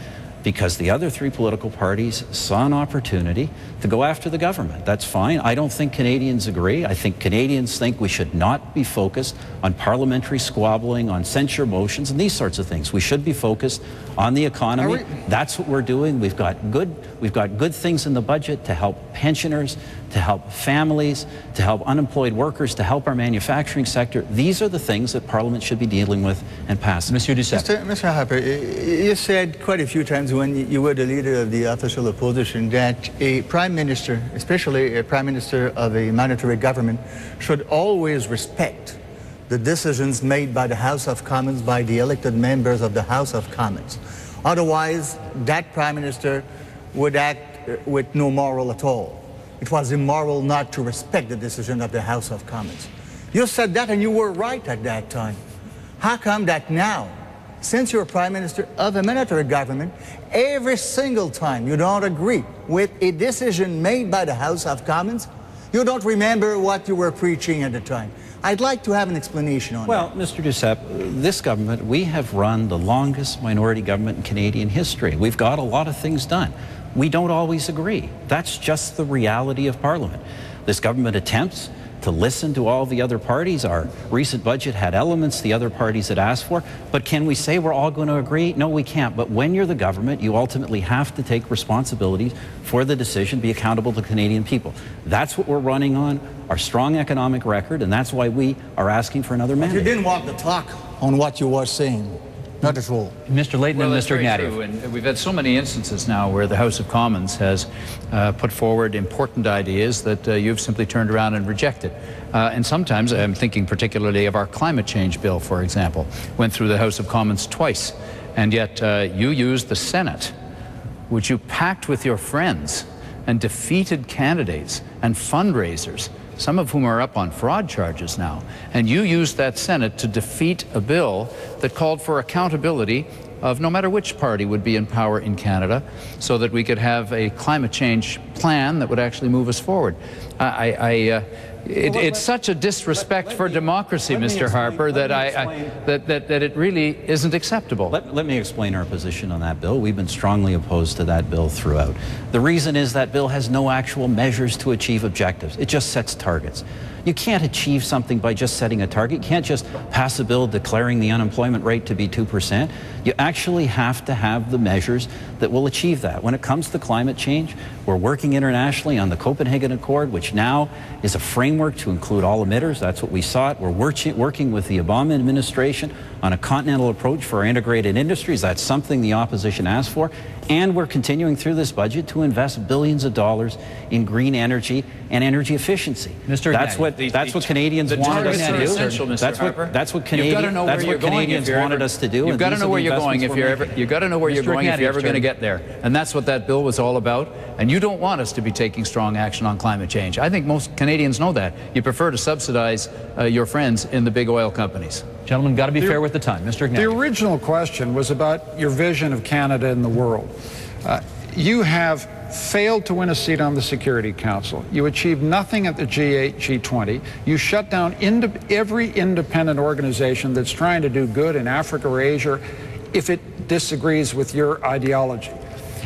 because the other three political parties saw an opportunity to go after the government. That's fine. I don't think Canadians agree. I think Canadians think we should not be focused on parliamentary squabbling, on censure motions, and these sorts of things. We should be focused on the economy. That's what we're doing. We've got good things in the budget to help pensioners, to help families, to help unemployed workers, to help our manufacturing sector. These are the things that Parliament should be dealing with and passing. Monsieur Duceppe. Mr. Harper, you said quite a few times when you were the leader of the official opposition that a prime minister, especially a prime minister of a monetary government, should always respect the decisions made by the House of Commons, by the elected members of the House of Commons. Otherwise, that prime minister would act with no moral at all. It was immoral not to respect the decision of the House of Commons. You said that, and you were right at that time. How come that now, since you're prime minister of a military government, every single time you don't agree with a decision made by the House of Commons, you don't remember what you were preaching at the time? I'd like to have an explanation on that. Well, Mr. Duceppe, this government, we have run the longest minority government in Canadian history. We've got a lot of things done. We don't always agree. That's just the reality of Parliament. This government attempts to listen to all the other parties. Our recent budget had elements the other parties had asked for, but can we say we're all going to agree? No, we can't. But when you're the government, you ultimately have to take responsibility for the decision, be accountable to Canadian people. That's what we're running on, our strong economic record, and that's why we are asking for another mandate. You didn't walk the talk on what you were saying. Not at all. Mr. Layton and Mr. Ignatieff. True. And we've had so many instances now where the House of Commons has put forward important ideas that you've simply turned around and rejected. And sometimes, I'm thinking particularly of our climate change bill, for example, went through the House of Commons twice. And yet you used the Senate, which you packed with your friends and defeated candidates and fundraisers, some of whom are up on fraud charges now. And you used that Senate to defeat a bill that called for accountability of no matter which party would be in power in Canada, so that we could have a climate change plan that would actually move us forward. It's such a disrespect for democracy, Mr. Harper, that that it really isn't acceptable. Let me explain our position on that bill. We've been strongly opposed to that bill throughout. The reason is that bill has no actual measures to achieve objectives. It just sets targets. You can't achieve something by just setting a target. You can't just pass a bill declaring the unemployment rate to be 2%. You actually have to have the measures that will achieve that. When it comes to climate change, we're working internationally on the Copenhagen Accord, which now is a framework to include all emitters. That's what we sought. We're working with the Obama administration on a continental approach for our integrated industries. That's something the opposition asked for. And we're continuing through this budget to invest billions of dollars in green energy and energy efficiency. Mr. That's what Canadians wanted us to do. That's what Canadians wanted us to do. You've got to know where you're going if you're ever. You've got to know where you're going if you're ever going to get there. And that's what that bill was all about. And you don't want us to be taking strong action on climate change. I think most Canadians know that. You prefer to subsidize your friends in the big oil companies. Gentlemen, got to be fair with the time. Mr. Ignatieff. The original question was about your vision of Canada in the world. You have failed to win a seat on the Security Council. You achieved nothing at the G8, G20. You shut down every independent organization that's trying to do good in Africa or Asia if it disagrees with your ideology.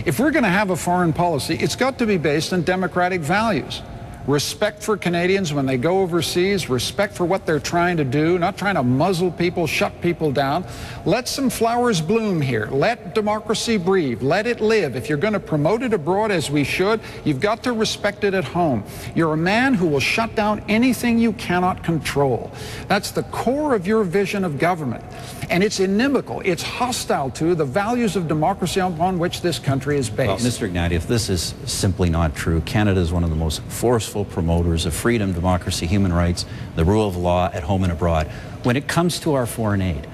If we're going to have a foreign policy, it's got to be based on democratic values. Respect for Canadians when they go overseas, respect for what they're trying to do, not trying to muzzle people, shut people down. Let some flowers bloom here. Let democracy breathe. Let it live. If you're going to promote it abroad, as we should, you've got to respect it at home. You're a man who will shut down anything you cannot control. That's the core of your vision of government. And it's inimical. It's hostile to the values of democracy upon which this country is based. Well, Mr. Ignatieff, this is simply not true. Canada is one of the most forceful promoters of freedom, democracy, human rights, the rule of law at home and abroad. When it comes to our foreign aid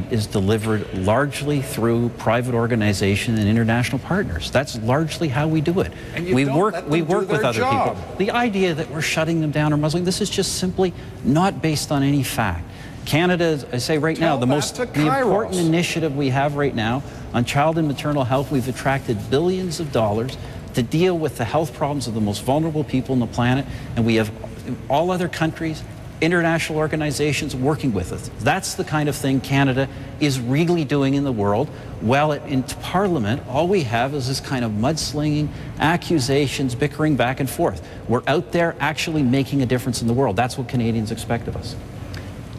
is delivered largely through private organizations and international partners. That's largely how we do it. We work with other people. The idea that we're shutting them down or muzzling, this is just simply not based on any fact. Canada, as I say right now, the important initiative we have right now on child and maternal health, we've attracted billions of dollars to deal with the health problems of the most vulnerable people on the planet, and we have all other countries, international organizations working with us. That's the kind of thing Canada is really doing in the world. Well, in Parliament, all we have is this kind of mudslinging, accusations, bickering back and forth. We're out there actually making a difference in the world. That's what Canadians expect of us.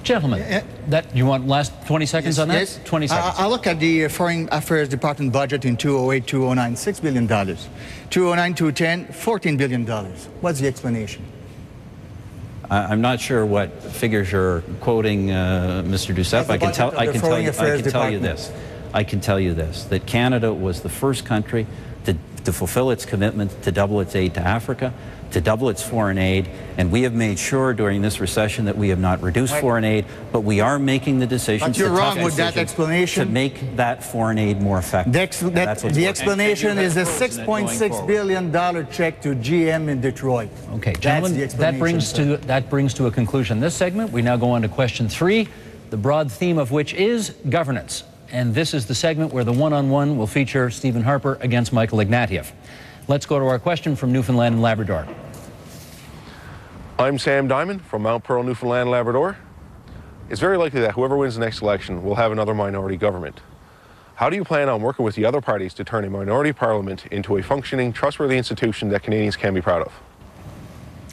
Gentlemen, you want last 20 seconds on that? Yes. 20 seconds. I look at the Foreign Affairs Department budget in 2008-2009, $6 billion. 2009-2010, $14 billion. What's the explanation? I'm not sure what figures you're quoting, Mr. Duceppe. I can tell you this, that Canada was the first country to fulfill its commitment to double its aid to Africa, to double its foreign aid, and we have made sure during this recession that we have not reduced foreign aid, but we are making the decisions. But you're wrong with that explanation. To make that foreign aid more effective. The explanation is a $6.6 billion check to GM in Detroit. Okay, gentlemen, that brings to a conclusion this segment. We now go on to question 3, the broad theme of which is governance. And this is the segment where the one-on-one will feature Stephen Harper against Michael Ignatieff. Let's go to our question from Newfoundland and Labrador. I'm Sam Diamond from Mount Pearl, Newfoundland and Labrador. It's very likely that whoever wins the next election will have another minority government. How do you plan on working with the other parties to turn a minority parliament into a functioning, trustworthy institution that Canadians can be proud of?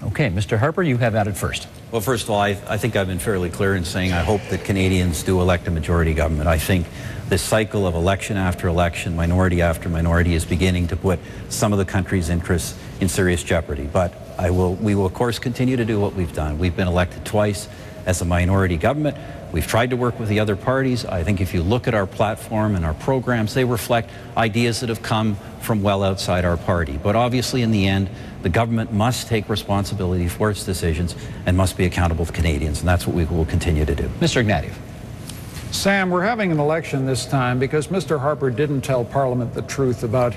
Okay, Mr. Harper, you have added first. Well, first of all, I think I've been fairly clear in saying I hope that Canadians do elect a majority government. I think this cycle of election after election, minority after minority, is beginning to put some of the country's interests in serious jeopardy. But we will, of course, continue to do what we've done. We've been elected twice as a minority government. We've tried to work with the other parties. I think if you look at our platform and our programs, they reflect ideas that have come from well outside our party. But obviously, in the end, the government must take responsibility for its decisions and must be accountable to Canadians, and that's what we will continue to do. Mr. Ignatieff. Sam, we're having an election this time because Mr. Harper didn't tell Parliament the truth about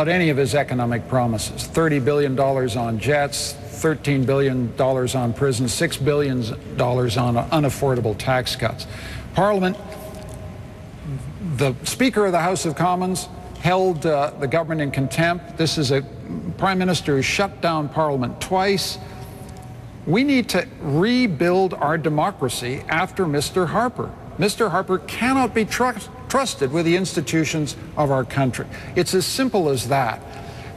any of his economic promises. $30 billion on jets, $13 billion on prisons, $6 billion on unaffordable tax cuts. Parliament, the Speaker of the House of Commons held the government in contempt. This is a Prime Minister who shut down Parliament twice. We need to rebuild our democracy after Mr. Harper. Mr. Harper cannot be trusted with the institutions of our country. It's as simple as that.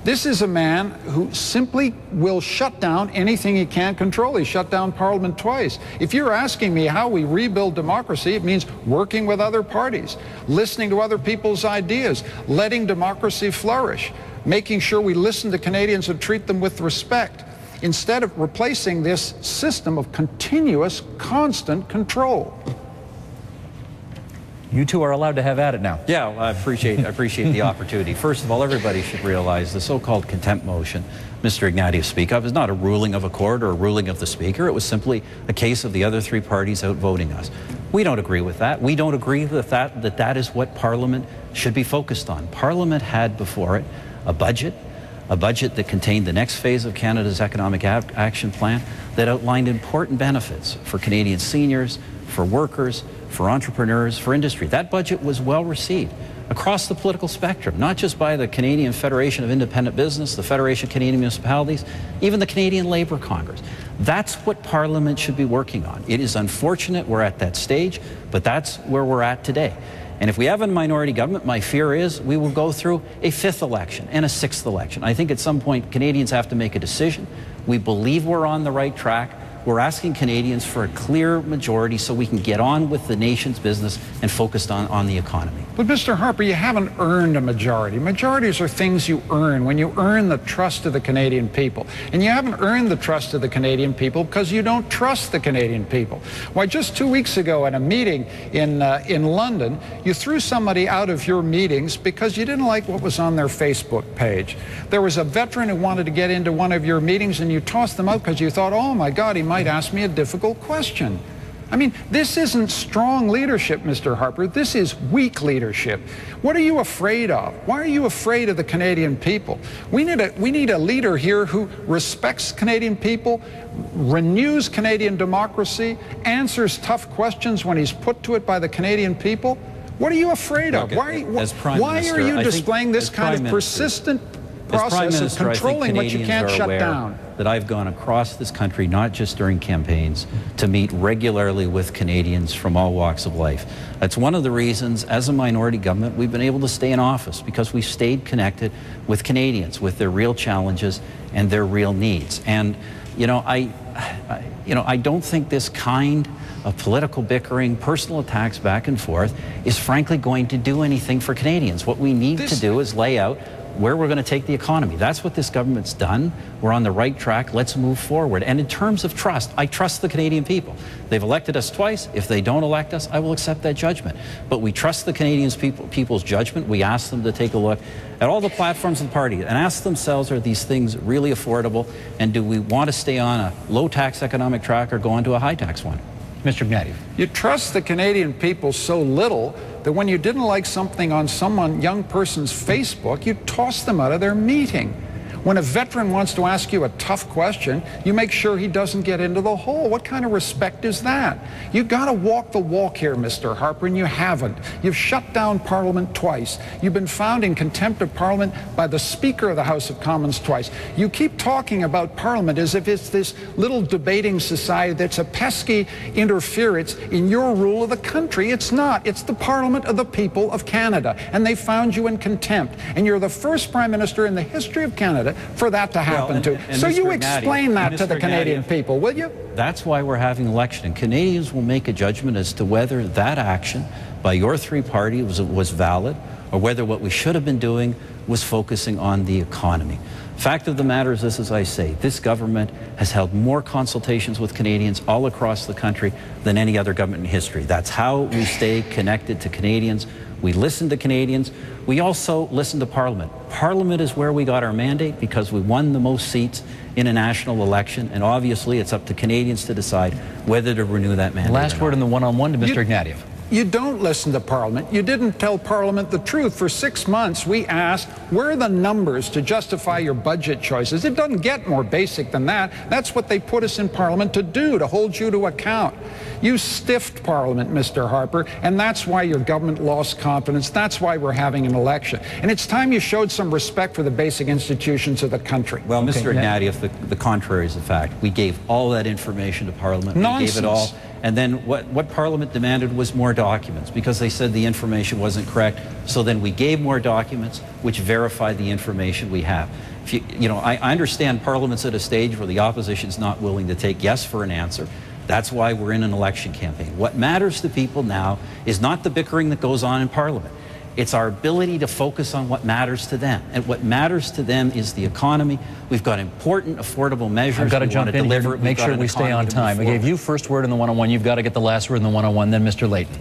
This is a man who simply will shut down anything he can't control. He shut down Parliament twice. If you're asking me how we rebuild democracy, it means working with other parties, listening to other people's ideas, letting democracy flourish, making sure we listen to Canadians and treat them with respect, instead of replacing this system of continuous, constant control. You two are allowed to have at it now. Yeah, well, I appreciate the opportunity. First of all, everybody should realize the so-called contempt motion Mr. Ignatieff speak of is not a ruling of a court or a ruling of the Speaker. It was simply a case of the other three parties outvoting us. We don't agree with that. We don't agree with that is what Parliament should be focused on. Parliament had before it a budget that contained the next phase of Canada's economic action plan that outlined important benefits for Canadian seniors, for workers, for entrepreneurs, for industry. That budget was well received across the political spectrum, not just by the Canadian Federation of Independent Business, the Federation of Canadian Municipalities, even the Canadian Labour Congress. That's what Parliament should be working on. It is unfortunate we're at that stage, but that's where we're at today. And if we have a minority government, my fear is we will go through a fifth election and a sixth election. I think at some point Canadians have to make a decision. We believe we're on the right track. We're asking Canadians for a clear majority so we can get on with the nation's business and focus on the economy. But Mr. Harper, you haven't earned a majority. Majorities are things you earn when you earn the trust of the Canadian people. And you haven't earned the trust of the Canadian people because you don't trust the Canadian people. Why, just 2 weeks ago at a meeting in London, you threw somebody out of your meetings because you didn't like what was on their Facebook page. There was a veteran who wanted to get into one of your meetings and you tossed them out because you thought, oh my God, he might ask me a difficult question. I mean, this isn't strong leadership, Mr. Harper. This is weak leadership. What are you afraid of? Why are you afraid of the Canadian people? We need a leader here who respects Canadian people, renews Canadian democracy, answers tough questions when he's put to it by the Canadian people. What are you afraid of? Why are you displaying this kind of persistent process of controlling what you can't shut down? That I've gone across this country, not just during campaigns, to meet regularly with Canadians from all walks of life. That's one of the reasons, as a minority government, we've been able to stay in office, because we stayed connected with Canadians, with their real challenges and their real needs. And, I don't think this kind of political bickering, personal attacks back and forth, is frankly going to do anything for Canadians. What we need to do is lay out where we're going to take the economy. That's what this government's done. We're on the right track. Let's move forward. And in terms of trust, I trust the Canadian people. They've elected us twice. If they don't elect us, I will accept that judgment. But we trust the Canadian people's judgment. We ask them to take a look at all the platforms of the party and ask themselves, are these things really affordable? And do we want to stay on a low-tax economic track or go on to a high-tax one? Mr. Ignatieff. You trust the Canadian people so little that when you didn't like something on some young person's Facebook, you toss them out of their meeting. When a veteran wants to ask you a tough question, you make sure he doesn't get into the hole. What kind of respect is that? You've got to walk the walk here, Mr. Harper, and you haven't. You've shut down Parliament twice. You've been found in contempt of Parliament by the Speaker of the House of Commons twice. You keep talking about Parliament as if it's this little debating society that's a pesky interference in your rule of the country. It's not. It's the Parliament of the people of Canada, and they found you in contempt. And you're the first Prime Minister in the history of Canada for that to happen to. and So Mr. you Ignatieff, explain that to the Mr. Canadian Ignatieff, people, will you? That's why we're having an election. And Canadians will make a judgment as to whether that action by your three parties was valid, or whether what we should have been doing was focusing on the economy. Fact of the matter is this, as I say, this government has held more consultations with Canadians all across the country than any other government in history. That's how we stay connected to Canadians. We listen to Canadians. We also listen to Parliament. Parliament is where we got our mandate because we won the most seats in a national election, and obviously it's up to Canadians to decide whether to renew that mandate. Last word in the one-on-one to Mr. Ignatieff. You don't listen to Parliament. You didn't tell Parliament the truth. For 6 months, we asked, where are the numbers to justify your budget choices? It doesn't get more basic than that. That's what they put us in Parliament to do, to hold you to account. You stiffed Parliament, Mr. Harper, and that's why your government lost confidence. That's why we're having an election. And it's time you showed some respect for the basic institutions of the country. Well, Mr. Ignatieff, the contrary is the fact. We gave all that information to Parliament. Nonsense. We gave it all. And then what Parliament demanded was more documents because they said the information wasn't correct. So then we gave more documents which verified the information we have. If you know, I understand Parliament's at a stage where the opposition's not willing to take yes for an answer. That's why we're in an election campaign. What matters to people now is not the bickering that goes on in Parliament. It's our ability to focus on what matters to them. And what matters to them is the economy. We've got important, affordable measures. I've got to jump in here. Make sure we stay on time. I gave you first word in the one-on-one. You've got to get the last word in the one-on-one. Then Mr. Layton.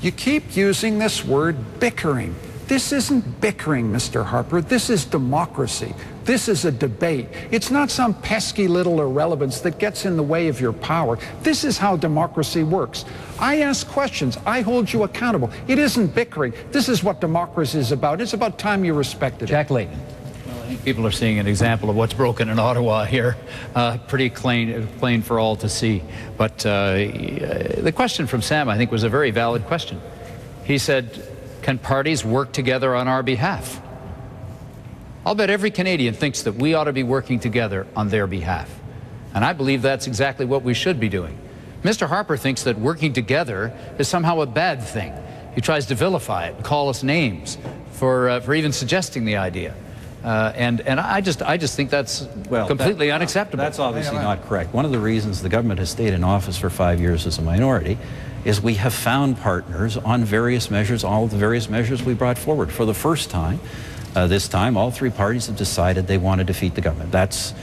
You keep using this word bickering. This isn't bickering, Mr. Harper. This is democracy. This is a debate. It's not some pesky little irrelevance that gets in the way of your power. This is how democracy works. I ask questions. I hold you accountable. It isn't bickering. This is what democracy is about. It's about time you respected it. Jack Layton. Well, I think people are seeing an example of what's broken in Ottawa here. Pretty plain for all to see. But the question from Sam, I think, was a very valid question. He said, can parties work together on our behalf? I'll bet every Canadian thinks that we ought to be working together on their behalf. And I believe that's exactly what we should be doing. Mr. Harper thinks that working together is somehow a bad thing. He tries to vilify it and call us names for even suggesting the idea. And I just think that's completely unacceptable. That's obviously not correct. One of the reasons the government has stayed in office for 5 years as a minority is we have found partners on various measures, all of the various measures we brought forward. For the first time, this time, all three parties have decided they want to defeat the government. That's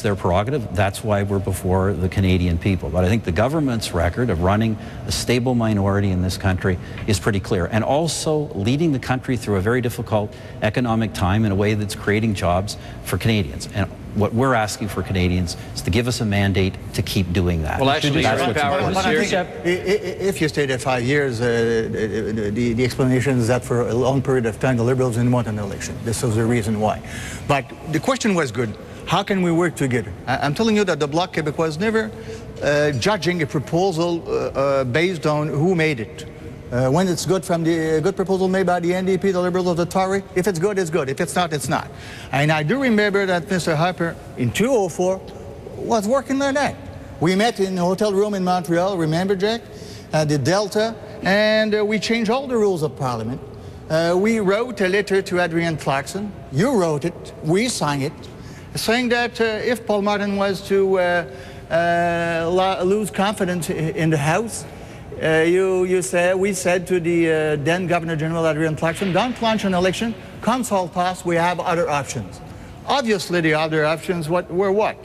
their prerogative. That's why we're before the Canadian people. But I think the government's record of running a stable minority in this country is pretty clear, and also leading the country through a very difficult economic time in a way that's creating jobs for Canadians. And what we're asking for Canadians is to give us a mandate to keep doing that. Well, actually, that's what's power important. this year. If you stayed there 5 years, the explanation is that for a long period of time the Liberals didn't want an election. This was the reason why. But the question was good. How can we work together? I'm telling you that the Bloc Québécois was never judging a proposal based on who made it. When it's good from the good proposal made by the NDP, the Liberals, or the Tory, if it's good, it's good. If it's not, it's not. And I do remember that Mr. Harper in 2004 was working like that. We met in a hotel room in Montreal, remember, Jack, at the Delta, and we changed all the rules of Parliament. We wrote a letter to Adrienne Clarkson. You wrote it. We signed it, saying that if Paul Martin was to lose confidence in the House, we said to the then Governor General Adrienne Clarkson, don't launch an election, consult us, we have other options. Obviously, the other options were what?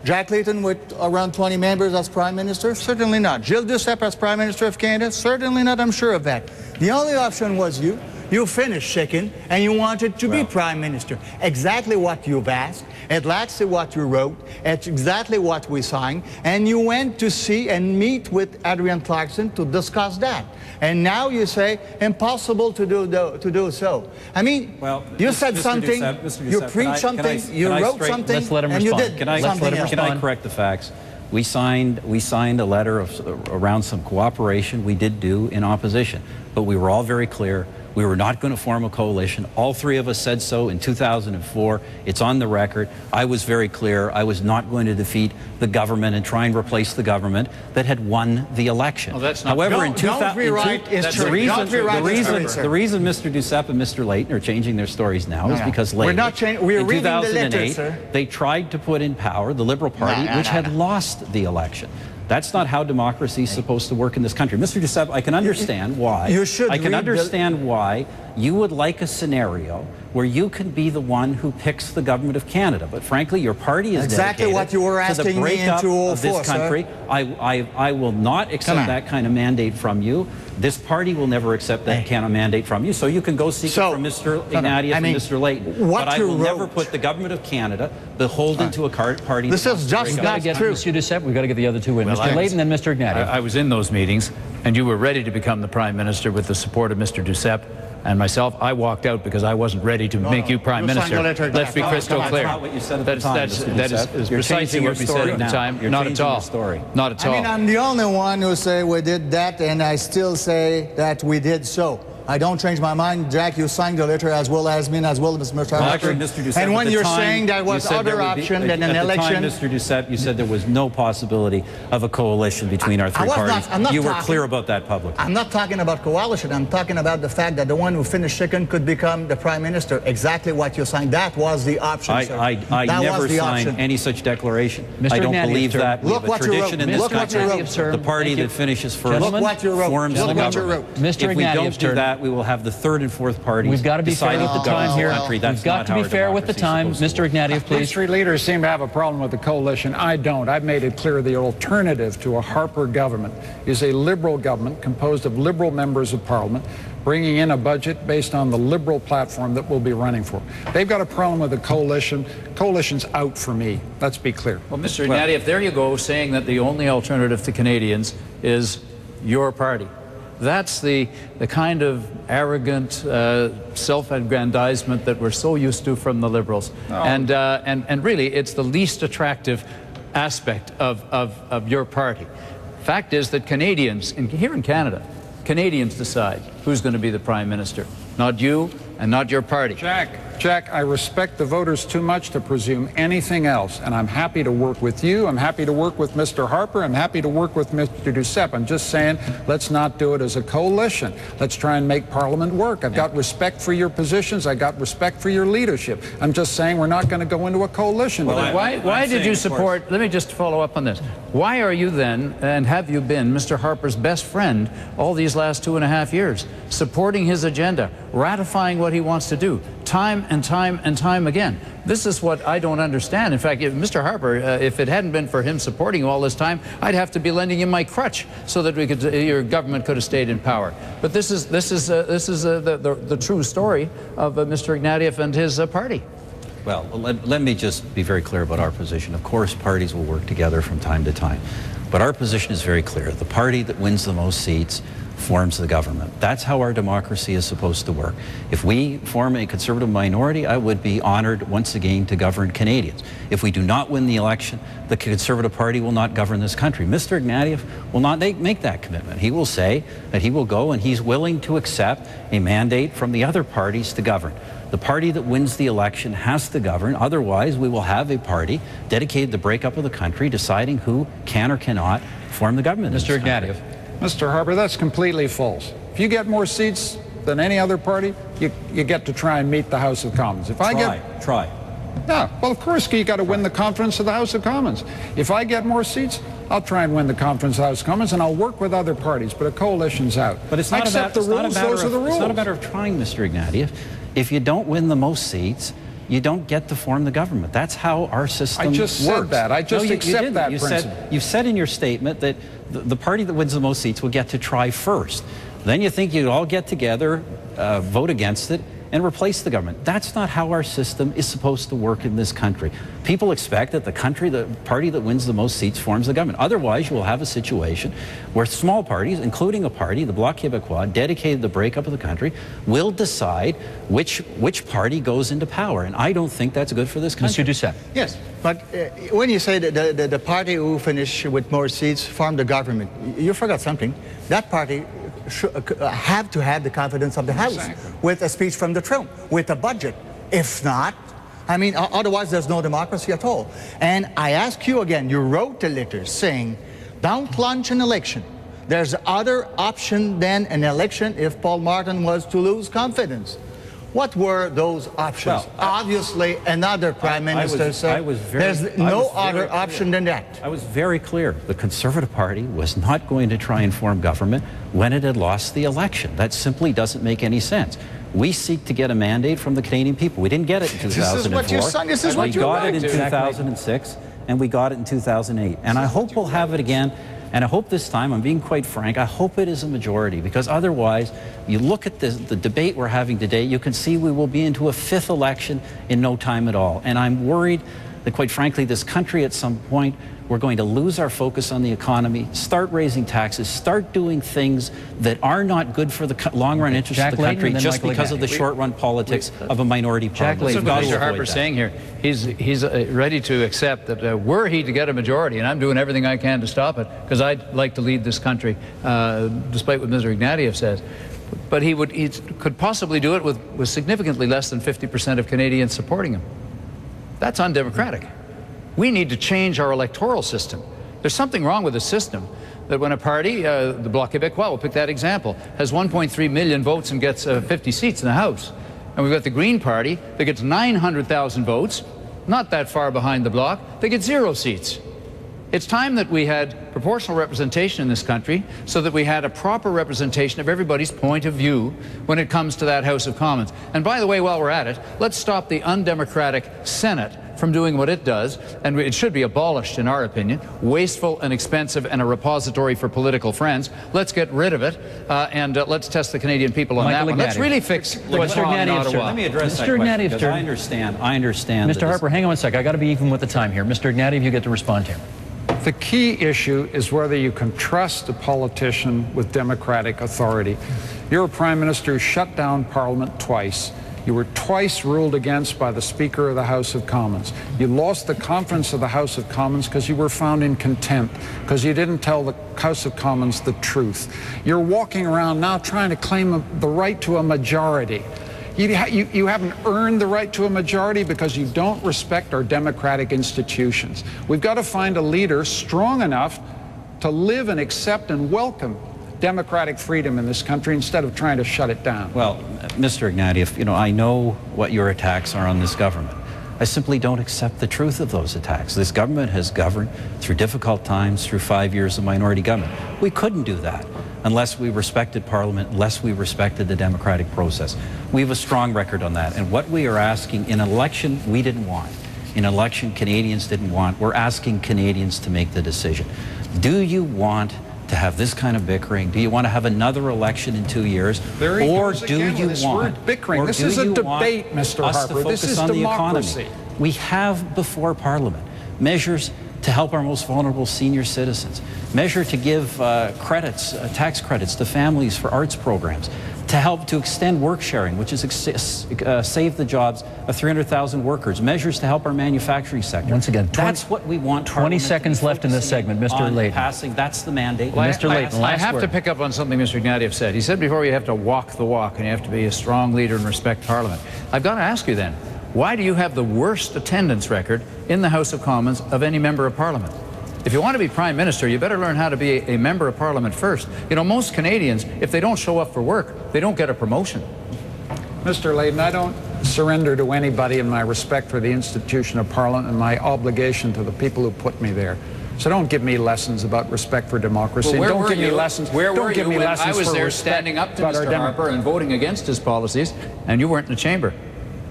Jack Layton with around 20 members as Prime Minister? Certainly not. Gilles Duceppe as Prime Minister of Canada? Certainly not, I'm sure of that. The only option was you. You finished second, and you wanted to be Prime Minister. Exactly what you've asked, exactly what you wrote, it's exactly what we signed, and you went to see and meet with Adrienne Clarkson to discuss that. And now you say, impossible to do so. I mean, you said something, you preached something, you wrote something, and you did something else. Can I correct the facts? We signed a letter around some cooperation we did do in opposition, but we were all very clear. We were not going to form a coalition. All three of us said so in 2004. It's on the record. I was very clear. I was not going to defeat the government and try and replace the government that had won the election. Well, that's not However, true. the reason Mr. Duceppe and Mr. Layton are changing their stories now is because We're later, not changing. We're in reading the 2008, letter, sir. they tried to put in power the Liberal Party, which had lost the election. That's not how democracy is supposed to work in this country. Mr. Duceppe, I can understand why. You should I can read understand why you would like a scenario where you can be the one who picks the government of Canada. But frankly, your party is exactly dedicated what you were to the asking me in breakup 2004, of this country. I will not accept that kind of mandate from you. This party will never accept that kind of mandate from you. So you can go seek it from Mr. Ignatieff and Mr. Layton. But I will never put the government of Canada beholden to a party. This is just not true. Mr. Duceppe, we've got to get the other two in. Mr. Layton and Mr. Ignatieff. I was in those meetings, and you were ready to become the Prime Minister with the support of Mr. Duceppe and myself. I walked out because I wasn't ready to make you Prime Minister. Let's be crystal clear. That's not what you said at the time, Mr. That is Duceppe. You're precisely changing what we your said story at the now. time. You're Not changing at all. your story. Not at all. I mean, I'm the only one who say we did that, and I still say that we did so. I don't change my mind. Jack, you signed the letter as well as me and as well as Mr. Harper. And when you're saying there was other option than an election... At the time, Mr. Duceppe, you said there was no possibility of a coalition between our three parties. You were clear about that publicly. I'm not talking about coalition. I'm talking about the fact that the one who finished second could become the Prime Minister. Exactly what you signed. That was the option, sir. I never signed any such declaration. I don't believe that. We have a tradition in this country. The party that finishes first forms the government. If we don't do that, we will have the third and fourth parties. We've got to be fair with the time here. We've got to be fair with the time. Mr. Ignatieff, please. Three leaders seem to have a problem with the coalition. I don't. I've made it clear the alternative to a Harper government is a Liberal government composed of Liberal members of Parliament bringing in a budget based on the Liberal platform that we'll be running for. They've got a problem with the coalition. Coalition's out for me. Let's be clear. Well, Mr. Ignatieff, there you go, saying that the only alternative to Canadians is your party. That's the kind of arrogant self-aggrandizement that we're so used to from the Liberals. Oh. And really, it's the least attractive aspect of your party. Fact is that Canadians, here in Canada, Canadians decide who's going to be the Prime Minister. Not you and not your party. Jack, I respect the voters too much to presume anything else, and I'm happy to work with you. I'm happy to work with Mr. Harper. I'm happy to work with Mr. Duceppe. I'm just saying, let's not do it as a coalition. Let's try and make Parliament work. I've got respect for your positions. I got respect for your leadership. I'm just saying we're not going to go into a coalition. Well, why did you support, let me just follow up on this. Why are you then, and have you been, Mr. Harper's best friend all these last 2.5 years, supporting his agenda, ratifying what he wants to do, time and time and time again? This is what I don't understand. In fact, if Mr. Harper, if it hadn't been for him supporting you all this time, I'd have to be lending him my crutch so that your government could have stayed in power. But this is the true story of Mr. Ignatieff and his party. Well, let me just be very clear about our position. Of course, parties will work together from time to time. But our position is very clear. The party that wins the most seats forms the government. That's how our democracy is supposed to work. If we form a Conservative minority, I would be honored once again to govern Canadians. If we do not win the election, the Conservative Party will not govern this country. Mr. Ignatieff will not make that commitment. He will say that he will go and he's willing to accept a mandate from the other parties to govern. The party that wins the election has to govern. Otherwise, we will have a party dedicated to the breakup of the country, deciding who can or cannot form the government. Mr. Ignatieff. Mr. Harper, that's completely false. If you get more seats than any other party, you get to try and meet the House of Commons. If I try. Yeah, well, of course, you got to win the confidence of the House of Commons. If I get more seats, I'll try and win the confidence of the House of Commons, and I'll work with other parties, but a coalition's out. But it's not about the rules. Those are the rules. It's not a matter of trying, Mr. Ignatieff. If you don't win the most seats, you don't get to form the government. That's how our system works. I just said that. I just accept that principle. You said in your statement that the party that wins the most seats will get to try first. Then you think you'd all get together, vote against it, and replace the government. That's not how our system is supposed to work in this country. People expect that the party that wins the most seats forms the government. Otherwise, you will have a situation where small parties, including a party, the Bloc Québécois, dedicated to the breakup of the country, will decide which party goes into power. And I don't think that's good for this country. Mr. Doucette. Yes, but when you say that the party who finish with more seats form the government, you forgot something. That party have to have the confidence of the House with a speech from the throne, with a budget. If not, I mean, otherwise there's no democracy at all. And I ask you again, you wrote a letter saying, don't launch an election. There's other option than an election if Paul Martin was to lose confidence. What were those options? Well, obviously, another prime minister said there's no other option than that. I was very clear. The Conservative Party was not going to try and form government when it had lost the election. That simply doesn't make any sense. We seek to get a mandate from the Canadian people. We didn't get it in 2004. We got it in 2006, and we got it in 2008. And I hope we'll have it again. And I hope this time, I'm being quite frank, I hope it is a majority, because otherwise, you look at the debate we're having today, you can see we will be into a fifth election in no time at all. And I'm worried that, quite frankly, this country at some point, we're going to lose our focus on the economy, start raising taxes, start doing things that are not good for the long-run interests of the country just because of the short-run politics of a minority party. That's what Mr. Harper's saying here. He's ready to accept that were he to get a majority, and I'm doing everything I can to stop it, because I'd like to lead this country, despite what Mr. Ignatieff says. But he could possibly do it with significantly less than 50% of Canadians supporting him. That's undemocratic. We need to change our electoral system. There's something wrong with the system that when a party, the Bloc Québécois, we'll pick that example, has 1.3 million votes and gets 50 seats in the House. And we've got the Green Party that gets 900,000 votes, not that far behind the Bloc, they get 0 seats. It's time that we had proportional representation in this country so that we had a proper representation of everybody's point of view when it comes to that House of Commons. And by the way, while we're at it, let's stop the undemocratic Senate from doing what it does, and it should be abolished in our opinion, wasteful and expensive and a repository for political friends. Let's get rid of it and let's test the Canadian people on that one. Let's really fix what's wrong in Ottawa. Let me address that question, because I understand. Mr. Harper, hang on one sec. I got to be even with the time here. Mr. Ignatieff, you get to respond here. The key issue is whether you can trust a politician with democratic authority. You're a prime minister who shut down Parliament twice. You were twice ruled against by the Speaker of the House of Commons. You lost the confidence of the House of Commons because you were found in contempt, because you didn't tell the House of Commons the truth. You're walking around now trying to claim the right to a majority. You haven't earned the right to a majority because you don't respect our democratic institutions. We've got to find a leader strong enough to live and accept and welcome democratic freedom in this country instead of trying to shut it down. Well, Mr. Ignatieff, you know, I know what your attacks are on this government. I simply don't accept the truth of those attacks. This government has governed through difficult times, through 5 years of minority government. We couldn't do that unless we respected Parliament, unless we respected the democratic process. We have a strong record on that. And what we are asking in an election we didn't want, in an election Canadians didn't want, we're asking Canadians to make the decision. Do you want to have this kind of bickering? Do you want to have another election in 2 years? Or do you want bickering? This is a debate, Mr. Harper. This is democracy. We have before Parliament measures to help our most vulnerable senior citizens, measure to give credits, tax credits to families for arts programs, to help to extend work sharing, which is save the jobs of 300,000 workers, measures to help our manufacturing sector. Once again, that's what we want. 20 seconds left in this segment, Mr. Layton. Passing, that's the mandate. Well, Mr. Layton, I have to pick up on something Mr. Ignatieff said. He said before you have to walk the walk and you have to be a strong leader and respect Parliament. I've got to ask you then, why do you have the worst attendance record in the House of Commons of any member of Parliament? If you want to be Prime Minister, you better learn how to be a member of Parliament first. You know, most Canadians, if they don't show up for work, they don't get a promotion. Mr. Layton, I don't surrender to anybody in my respect for the institution of Parliament and my obligation to the people who put me there. So don't give me lessons about respect for democracy. Well, don't give me lessons. Where were you when I was there respect standing up to Mr. Harper and voting against his policies, and you weren't in the chamber?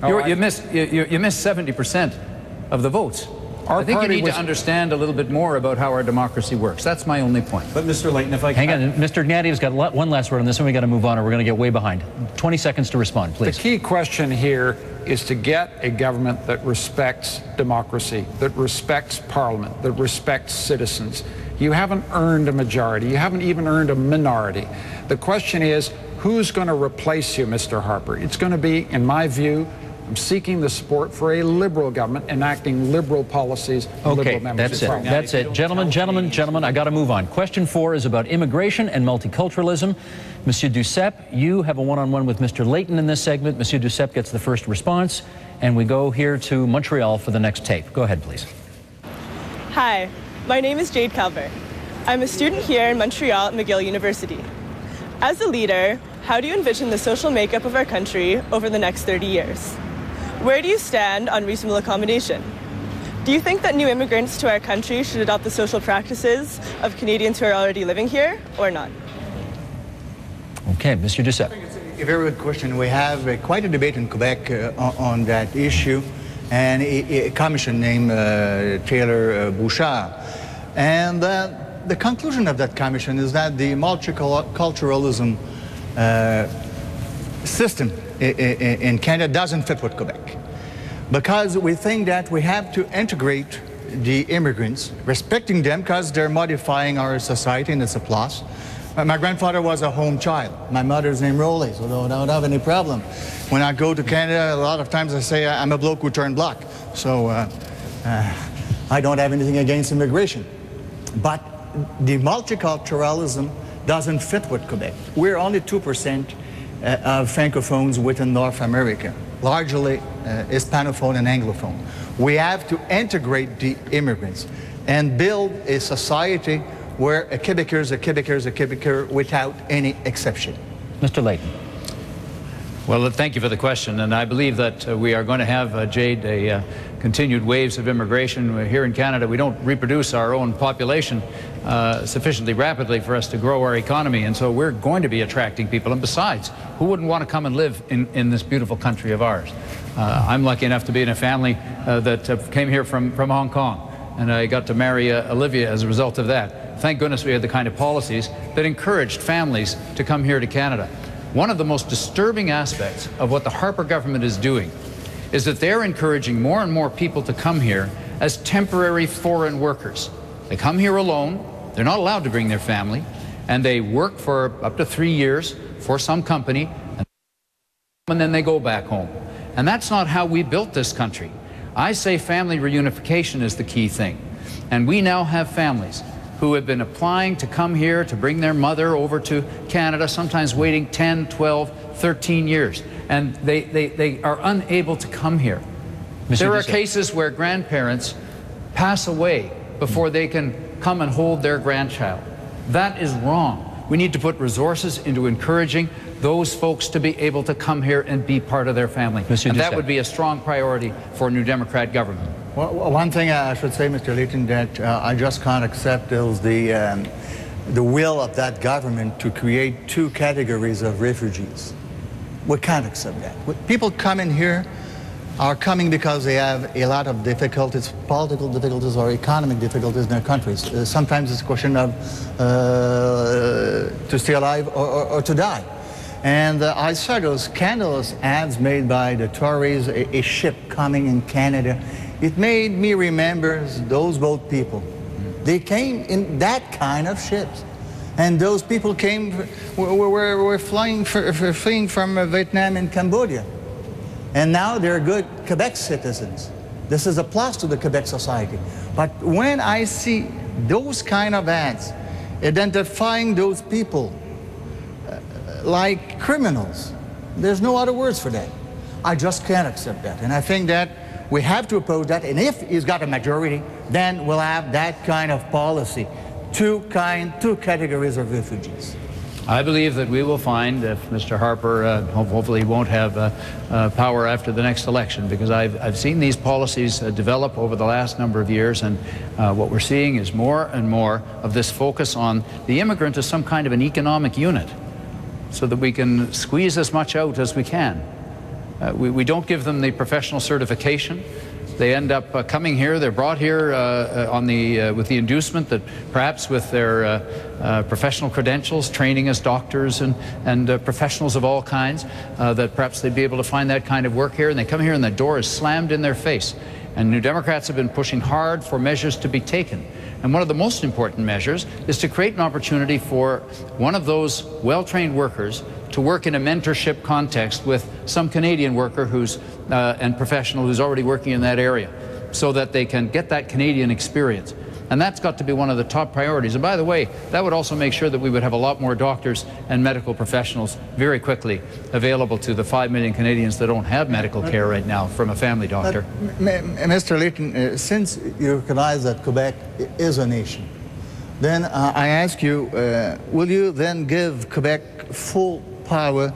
You missed 70% of the votes. I think you need to understand a little bit more about how our democracy works. That's my only point. But Mr. Layton, if I Hang on, Mr. Ignatieff's got one last word on this, and we got to move on, or we're going to get way behind. 20 seconds to respond, please. The key question here is to get a government that respects democracy, that respects Parliament, that respects citizens. You haven't earned a majority. You haven't even earned a minority. The question is, who's going to replace you, Mr. Harper? It's going to be, in my view, I'm seeking the support for a Liberal government enacting Liberal policies. Okay, that's it. That's it. Gentlemen, I got to move on. Question 4 is about immigration and multiculturalism. Monsieur Duceppe, you have a one-on-one with Mr. Layton in this segment. Monsieur Duceppe gets the first response, and we go here to Montreal for the next tape. Go ahead, please. Hi, my name is Jade Calvert. I'm a student here in Montreal at McGill University. As a leader, how do you envision the social makeup of our country over the next 30 years? Where do you stand on reasonable accommodation? Do you think that new immigrants to our country should adopt the social practices of Canadians who are already living here, or not? Okay, Monsieur Duceppe. A very good question. We have quite a debate in Quebec on that issue, and a commission named Taylor Bouchard. And the conclusion of that commission is that the multiculturalism system in Canada doesn't fit with Quebec, because we think that we have to integrate the immigrants, respecting them because they're modifying our society, and it's a plus. My grandfather was a home child. My mother's name Rolly, so I don't have any problem. When I go to Canada, a lot of times I say I'm a bloke who turned black. So I don't have anything against immigration. But the multiculturalism doesn't fit with Quebec. We're only 2% of Francophones within North America, largely Hispanophone and Anglophone. We have to integrate the immigrants and build a society where a Quebecer is a Quebecer is a Quebecer without any exception. Mr. Layton. Well, thank you for the question, and I believe that we are going to have, Jade, continued waves of immigration. Here in Canada, we don't reproduce our own population sufficiently rapidly for us to grow our economy, and so we're going to be attracting people. And besides, who wouldn't want to come and live in this beautiful country of ours? I'm lucky enough to be in a family that came here from Hong Kong, and I got to marry Olivia as a result of that. Thank goodness we had the kind of policies that encouraged families to come here to Canada. One of the most disturbing aspects of what the Harper government is doing is that they're encouraging more and more people to come here as temporary foreign workers. They come here alone, they're not allowed to bring their family, and they work for up to 3 years for some company, and then they go back home. And that's not how we built this country. I say family reunification is the key thing. And we now have families who have been applying to come here to bring their mother over to Canada, sometimes waiting 10, 12, 13 years. And they are unable to come here. There are cases where grandparents pass away before they can come and hold their grandchild. That is wrong. We need to put resources into encouraging those folks to be able to come here and be part of their family. And that would be a strong priority for a New Democrat government. Well, one thing I should say, Mr. Layton, that I just can't accept is the will of that government to create 2 categories of refugees. We can't accept that. People coming here are coming because they have a lot of difficulties, political difficulties or economic difficulties in their countries. Sometimes it's a question of to stay alive or to die. And I saw those scandalous ads made by the Tories, a ship coming in Canada. It made me remember those boat people. They came in that kind of ships. And those people were fleeing from Vietnam and Cambodia. And now they're good Quebec citizens. This is a plus to the Quebec society. But when I see those kind of ads identifying those people like criminals, there's no other words for that. I just can't accept that. And I think that we have to oppose that, and if he's got a majority, then we'll have that kind of policy. 2 categories of refugees. I believe that we will find, if Mr. Harper hopefully won't have power after the next election, because I've seen these policies develop over the last number of years, and what we're seeing is more and more of this focus on the immigrant as some kind of an economic unit, so that we can squeeze as much out as we can. We don't give them the professional certification. They end up coming here. They're brought here with the inducement that perhaps with their professional credentials, training as doctors and professionals of all kinds, that perhaps they'd be able to find that kind of work here. And they come here and the door is slammed in their face. And New Democrats have been pushing hard for measures to be taken. And one of the most important measures is to create an opportunity for one of those well-trained workers to work in a mentorship context with some Canadian worker and professional who's already working in that area, so that they can get that Canadian experience. And that's got to be one of the top priorities. And by the way, that would also make sure that we would have a lot more doctors and medical professionals very quickly available to the 5 million Canadians that don't have medical care right now from a family doctor. Mr. Layton, since you recognize that Quebec is a nation, then I ask you, will you then give Quebec full power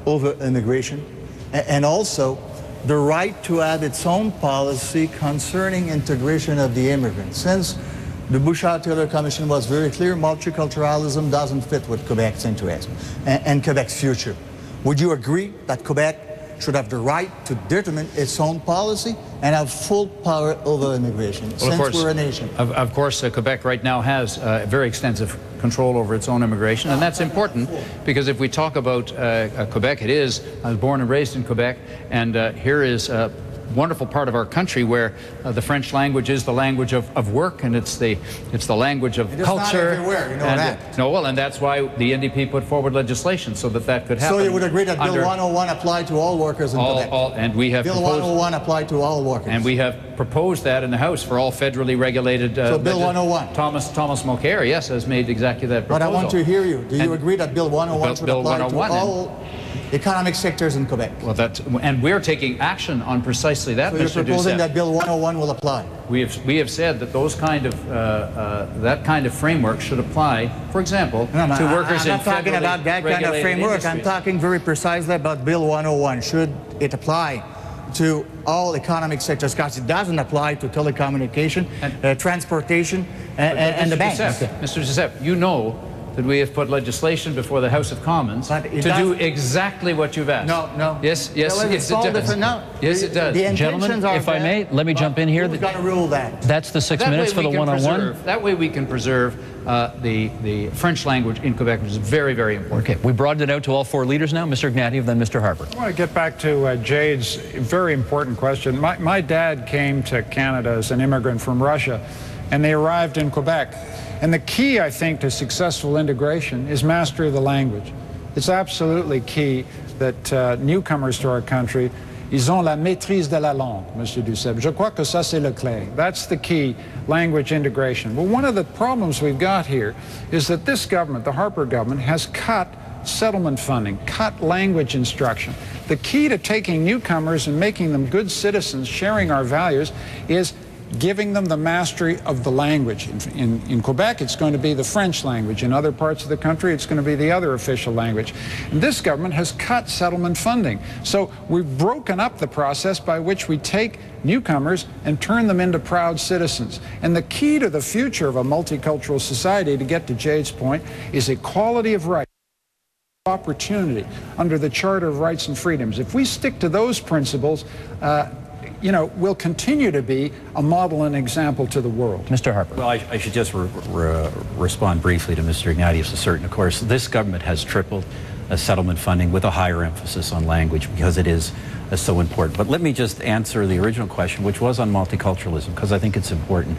over immigration and also the right to have its own policy concerning integration of the immigrants? Since the Bouchard-Taylor Commission was very clear, multiculturalism doesn't fit with Quebec's interest and Quebec's future. Would you agree that Quebec should have the right to determine its own policy and have full power over immigration, well, since course, we're a nation? Of course, Quebec right now has very extensive control over its own immigration, and that's important because if we talk about Quebec, I was born and raised in Quebec, and here is a wonderful part of our country where the French language is the language of work, and it's the language of culture. Not everywhere, you know that. No, well, and that's why the NDP put forward legislation so that could happen. So you would agree that Bill 101 applied to all workers in Quebec? And we have Bill 101 applied to all workers. And we have proposed that in the House for all federally regulated. So Bill 101. Thomas Mulcair, yes, has made exactly that proposal. But I want to hear you. Do you agree that Bill 101 should apply to all economic sectors in Quebec? Well, and we're taking action on precisely that, so Mr. Doucette. You're proposing that Bill 101 will apply? We have said that those kind of that kind of framework should apply, for example, to workers in federally regulated industries. I'm not talking about that kind of framework. I'm talking very precisely about Bill 101. Should it apply to all economic sectors? Because it doesn't apply to telecommunication, transportation, and the banks. Mr. Doucette, you know that we have put legislation before the House of Commons to do exactly what you've asked. No. Yes, it does. No. Yes, it does. Gentlemen, if I may, let me jump in here. Who's going to rule that? That's the 6 minutes for the one-on-one. That way we can preserve the French language in Quebec, which is very, very important. Okay, we broadened it out to all four leaders now. Mr. Ignatieff, then Mr. Harper. I want to get back to Jade's very important question. My dad came to Canada as an immigrant from Russia, and they arrived in Quebec. And the key, I think, to successful integration is mastery of the language. It's absolutely key that newcomers to our country, ils ont la maîtrise de la langue, Monsieur Doucette. Je crois que ça, c'est le clé. That's the key, language integration. Well, one of the problems we've got here is that this government, the Harper government, has cut settlement funding, cut language instruction. The key to taking newcomers and making them good citizens, sharing our values, is giving them the mastery of the language. In Quebec, it's going to be the French language. In other parts of the country, it's going to be the other official language. And this government has cut settlement funding. So we've broken up the process by which we take newcomers and turn them into proud citizens. And the key to the future of a multicultural society, to get to Jade's point, is equality of rights, opportunity under the Charter of Rights and Freedoms. If we stick to those principles, we'll continue to be a model and example to the world. Mr. Harper. Well, I should just respond briefly to Mr. Ignatieff's assertion. Of course, this government has tripled settlement funding with a higher emphasis on language because it is so important. But let me just answer the original question, which was on multiculturalism, because I think it's important.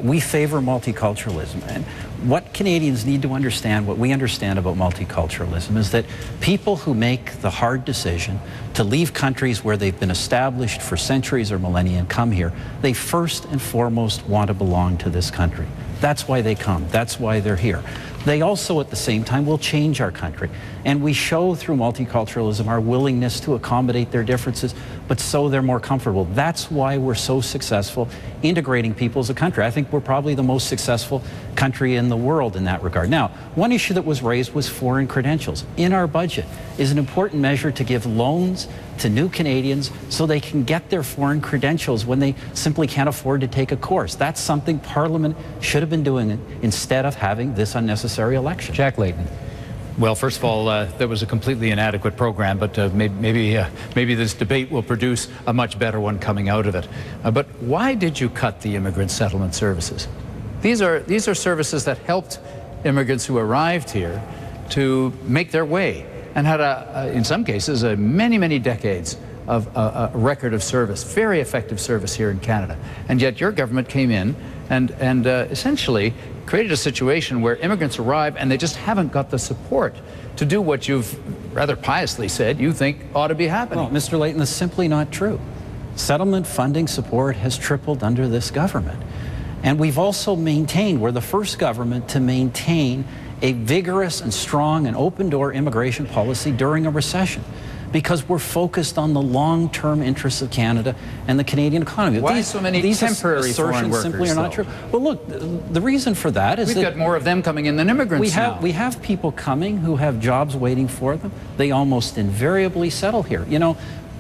We favor multiculturalism. And what Canadians need to understand, what we understand about multiculturalism, is that people who make the hard decision to leave countries where they've been established for centuries or millennia and come here, they first and foremost want to belong to this country. That's why they come. That's why they're here. They also, at the same time, will change our country. And we show through multiculturalism our willingness to accommodate their differences, but so they're more comfortable. That's why we're so successful integrating people as a country. I think we're probably the most successful country in the world in that regard. Now, one issue that was raised was foreign credentials. In our budget is an important measure to give loans to new Canadians so they can get their foreign credentials when they simply can't afford to take a course. That's something Parliament should have been doing instead of having this unnecessary election. Jack Layton. Well, first of all, that was a completely inadequate program, but maybe this debate will produce a much better one coming out of it. But why did you cut the immigrant settlement services? These are services that helped immigrants who arrived here to make their way and had, in some cases, many decades of a record of service, very effective service here in Canada. And yet your government came in and essentially created a situation where immigrants arrive and they just haven't got the support to do what you've rather piously said you think ought to be happening. Well, Mr. Layton, that's simply not true. Settlement funding support has tripled under this government. And we've also maintained, we're the first government to maintain a vigorous and strong and open-door immigration policy during a recession, because we're focused on the long-term interests of Canada and the Canadian economy. Why so many temporary foreign workers, simply are not true. Well, look, the reason for that is we've got more of them coming in than immigrants now. We have people coming who have jobs waiting for them. They almost invariably settle here. You know,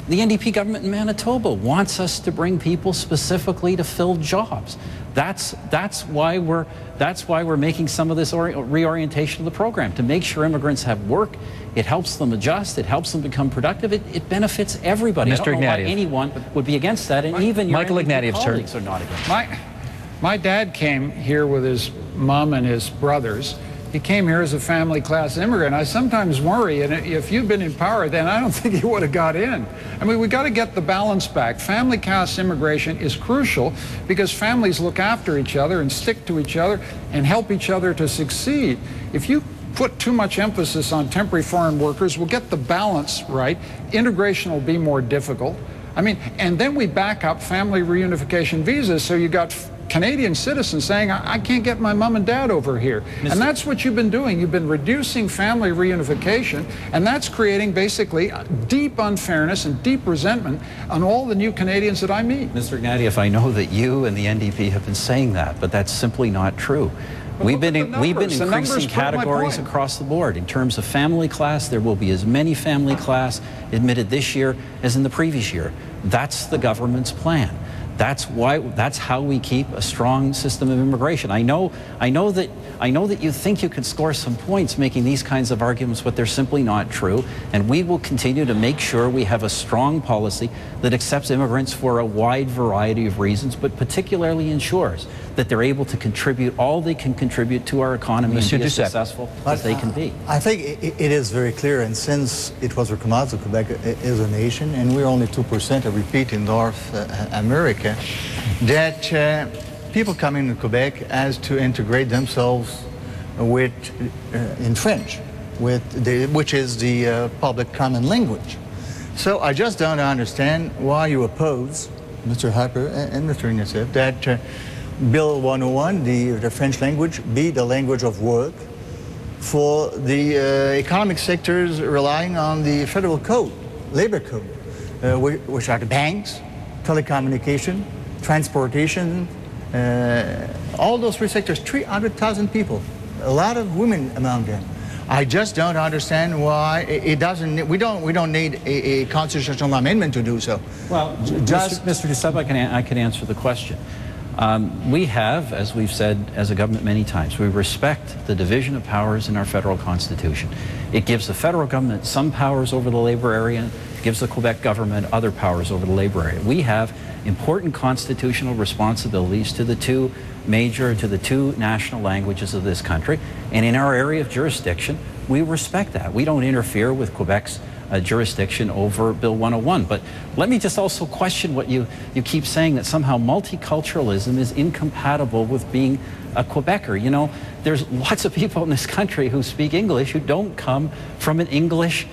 the NDP government in Manitoba wants us to bring people specifically to fill jobs. That's why we're making some of this reorientation of the program, to make sure immigrants have work. It helps them adjust. It helps them become productive. It benefits everybody. Mr. I don't know why Ignatieff. anyone would be against that, and even your Michael Ignatieff's turn. colleagues are not against it. My dad came here with his mom and his brothers. He came here as a family class immigrant. I sometimes worry, and if you'd been in power then, I don't think he would have got in. I mean, we got to get the balance back. Family class immigration is crucial because families look after each other and stick to each other and help each other to succeed. If you put too much emphasis on temporary foreign workers, we'll get the balance right. Integration will be more difficult. I mean, and then we back up family reunification visas, so you got Canadian citizens saying, I can't get my mom and dad over here. And that's what you've been doing. You've been reducing family reunification, and that's creating basically deep unfairness and deep resentment on all the new Canadians that I meet. Mr. Ignatieff, I know that you and the NDP have been saying that, but that's simply not true. We've been increasing categories across the board. In terms of family class, there will be as many family class admitted this year as in the previous year. That's the government's plan. That's how we keep a strong system of immigration. I know that you think you could score some points making these kinds of arguments, but they're simply not true. And we will continue to make sure we have a strong policy that accepts immigrants for a wide variety of reasons, but particularly ensures that they're able to contribute all they can contribute to our economy and be as successful as they can be. I think it is very clear, and since it was recognized that Quebec is a nation, and we're only 2%, I repeat, in North America, that people coming to Quebec has to integrate themselves with in French, which is the public common language. So I just don't understand why you oppose, Mr. Harper and Mr. Ignatieff, that Bill 101, the French language, be the language of work for the economic sectors relying on the federal code, labor code, which are the banks, telecommunication, transportation, all those three sectors, 300,000 people, a lot of women among them. I just don't understand why it doesn't. We don't need a constitutional amendment to do so. Well, just Mr. Duceppe, I can answer the question. We have, as we've said as a government many times, we respect the division of powers in our federal constitution. It gives the federal government some powers over the labor area, gives the Quebec government other powers over the labor area. We have important constitutional responsibilities to the two national languages of this country, and in our area of jurisdiction, we respect that. We don't interfere with Quebec's jurisdiction over Bill 101. But let me just also question what you keep saying, that somehow multiculturalism is incompatible with being a Quebecer. You know, there's lots of people in this country who speak English who don't come from an English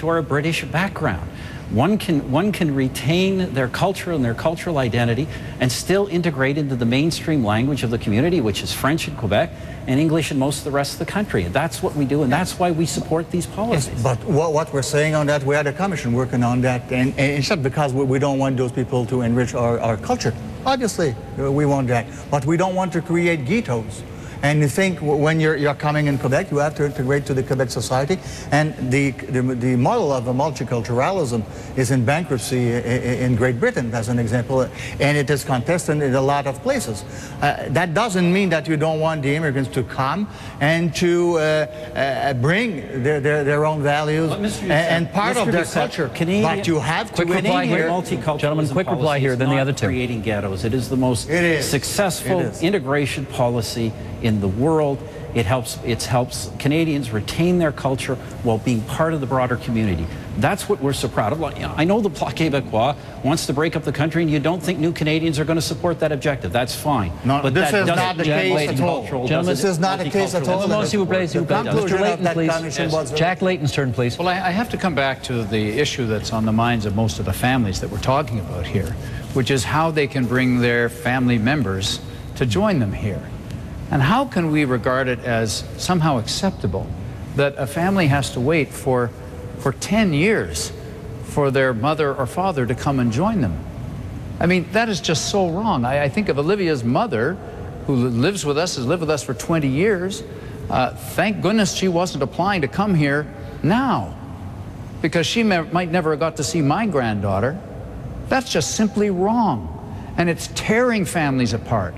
or a British background. One can retain their culture and their cultural identity and still integrate into the mainstream language of the community, which is French in Quebec and English in most of the rest of the country. And that's what we do, and that's why we support these policies. Yes, but what we're saying on that, we had a commission working on that, and it's not because we don't want those people to enrich our culture. Obviously, we want that, but we don't want to create ghettos. And you think when you're coming in Quebec, you have to integrate to the Quebec society. And the model of multiculturalism is in bankruptcy in Great Britain, as an example, and it is contested in a lot of places. That doesn't mean that you don't want the immigrants to come and to bring their own values and part of their culture. But you have to reply here. Gentlemen, quick reply here, then the other two. Creating ghettos. It is the most successful integration policy in the world. It helps Canadians retain their culture while being part of the broader community. That's what we're so proud of. I know the Bloc Québécois wants to break up the country, and you don't think New Canadians are going to support that objective. That's fine. No, but this is not the case at all. Gentlemen, this is not the case at all. Mr. Layton, please. Yes. Jack Layton's turn, please. Well, I have to come back to the issue that's on the minds of most of the families that we're talking about here, which is how they can bring their family members to join them here. And how can we regard it as somehow acceptable that a family has to wait for 10 years for their mother or father to come and join them? I mean, that is just so wrong. I think of Olivia's mother, who lives with us, has lived with us for 20 years. Thank goodness she wasn't applying to come here now, because she might never have got to see my granddaughter. That's just simply wrong, and it's tearing families apart.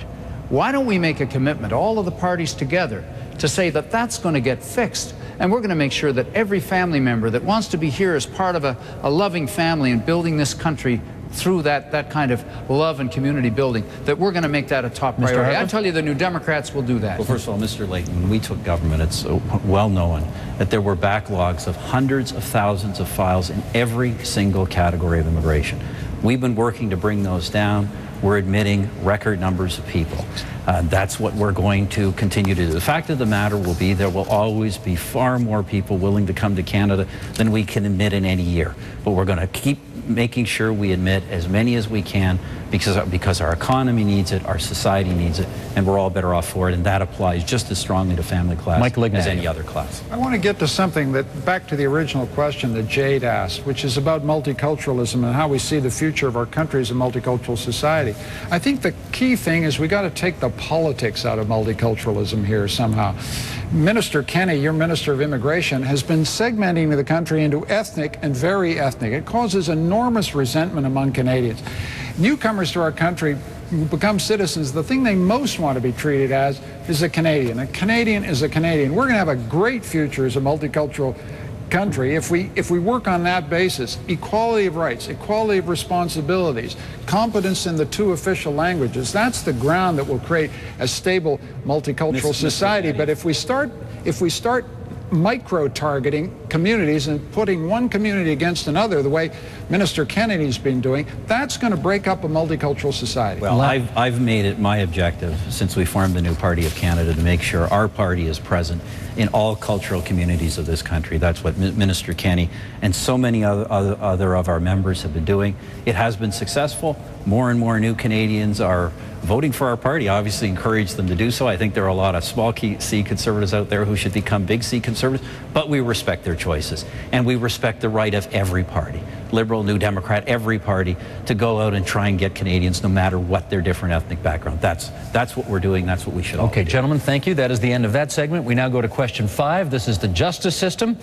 Why don't we make a commitment, all of the parties together, to say that that's going to get fixed, and we're going to make sure that every family member that wants to be here as part of a loving family and building this country through that kind of love and community building, that we're going to make that a top priority. I tell you, the New Democrats will do that. Well, first of all, Mr. Layton, when we took government, it's well known that there were backlogs of hundreds of thousands of files in every single category of immigration. We've been working to bring those down. We're admitting record numbers of people. That's what we're going to continue to do. The fact of the matter will be there will always be far more people willing to come to Canada than we can admit in any year. But we're going to keep making sure we admit as many as we can because our economy needs it, our society needs it, and we're all better off for it. And that applies just as strongly to family class as any other class. I want to get to something back to the original question that Jade asked, which is about multiculturalism and how we see the future of our country as a multicultural society. I think the key thing is we got to take the politics out of multiculturalism here somehow. Minister Kenney, your Minister of Immigration, has been segmenting the country into ethnic and very ethnic. It causes enormous resentment among Canadians. Newcomers to our country who become citizens, the thing they most want to be treated as is a Canadian. A Canadian is a Canadian. We're going to have a great future as a multicultural country if we work on that basis. Equality of rights, equality of responsibilities, competence in the two official languages. That's the ground that will create a stable multicultural society. But if we start micro-targeting communities and putting one community against another, the way Minister Kennedy's been doing, that's going to break up a multicultural society. Well, I've made it my objective since we formed the new Party of Canada to make sure our party is present in all cultural communities of this country. That's what Minister Kenney and so many other of our members have been doing. It has been successful. More and more new Canadians are voting for our party. Obviously encourage them to do so. I think there are a lot of small C conservatives out there who should become big C conservatives, but we respect their choices, and we respect the right of every party, Liberal, New Democrat, every party, to go out and try and get Canadians no matter what their different ethnic background. That's what we're doing. That's what we should all do. Gentlemen, thank you. That is the end of that segment. We now go to question 5. This is the justice system.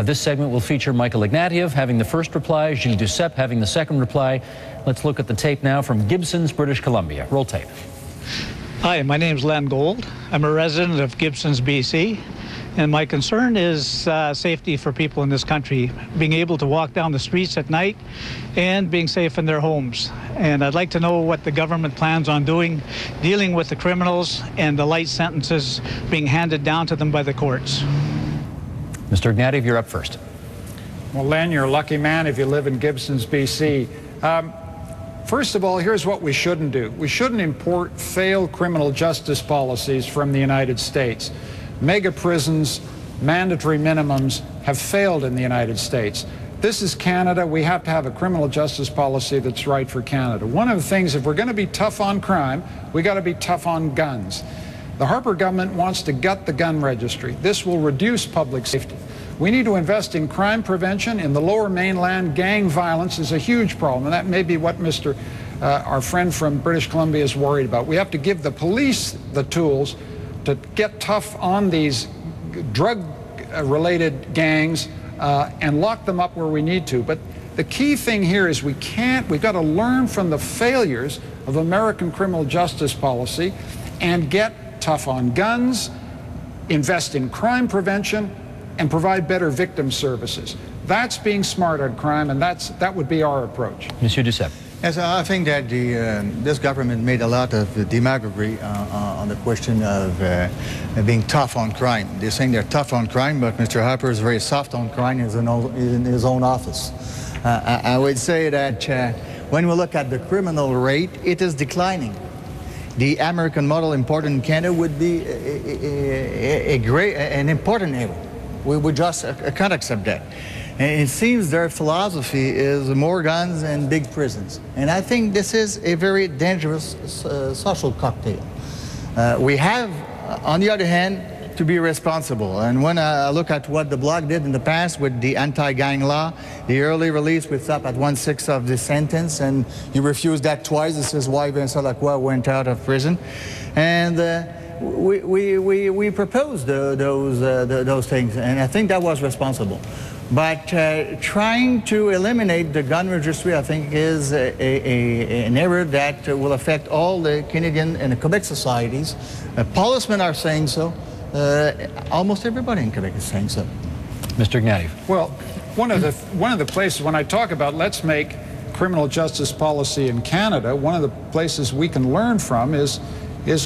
This segment will feature Michael Ignatieff having the first reply, Gilles Duceppe having the second reply. Let's look at the tape now from Gibsons, British Columbia. Roll tape. Hi, my name is Len Gold. I'm a resident of Gibsons, BC, and my concern is safety for people in this country, being able to walk down the streets at night and being safe in their homes. And I'd like to know what the government plans on doing, dealing with the criminals and the light sentences being handed down to them by the courts. Mr. Ignatieff, you're up first. Well, Len, you're a lucky man if you live in Gibsons, BC. First of all, here's what we shouldn't do. We shouldn't import failed criminal justice policies from the United States. Mega prisons, mandatory minimums have failed in the United States. This is Canada. We have to have a criminal justice policy that's right for Canada. One of the things, if we're going to be tough on crime, we got to be tough on guns. The Harper government wants to gut the gun registry. This will reduce public safety. We need to invest in crime prevention. In the Lower Mainland, gang violence is a huge problem, and that may be what our friend from British Columbia is worried about. We have to give the police the tools to get tough on these drug-related gangs and lock them up where we need to. But the key thing here is we've got to learn from the failures of American criminal justice policy and get tough on guns, invest in crime prevention, and provide better victim services. That's being smart on crime, and that would be our approach. Monsieur Duceppe. Yes, I think that this government made a lot of demagoguery on the question of being tough on crime. They're saying they're tough on crime, but Mr. Harper is very soft on crime in his own office. I would say that when we look at the criminal rate, it is declining. The American model imported in Canada would be an important area. We just can't accept that. And it seems their philosophy is more guns and big prisons. And I think this is a very dangerous social cocktail. We have, on the other hand, to be responsible. And when I look at what the Bloc did in the past with the anti-gang law, the early release was up at 1/6 of the sentence, and he refused that twice. This is why Vincent Lacroix went out of prison. And we proposed those things, and I think that was responsible. But trying to eliminate the gun registry, I think, is an error that will affect all the Canadian and the Quebec societies. Policemen are saying so. Almost everybody in Quebec is saying so. Mr. Ignatieff. Well, one of the places, when I talk about let's make criminal justice policy in Canada, one of the places we can learn from is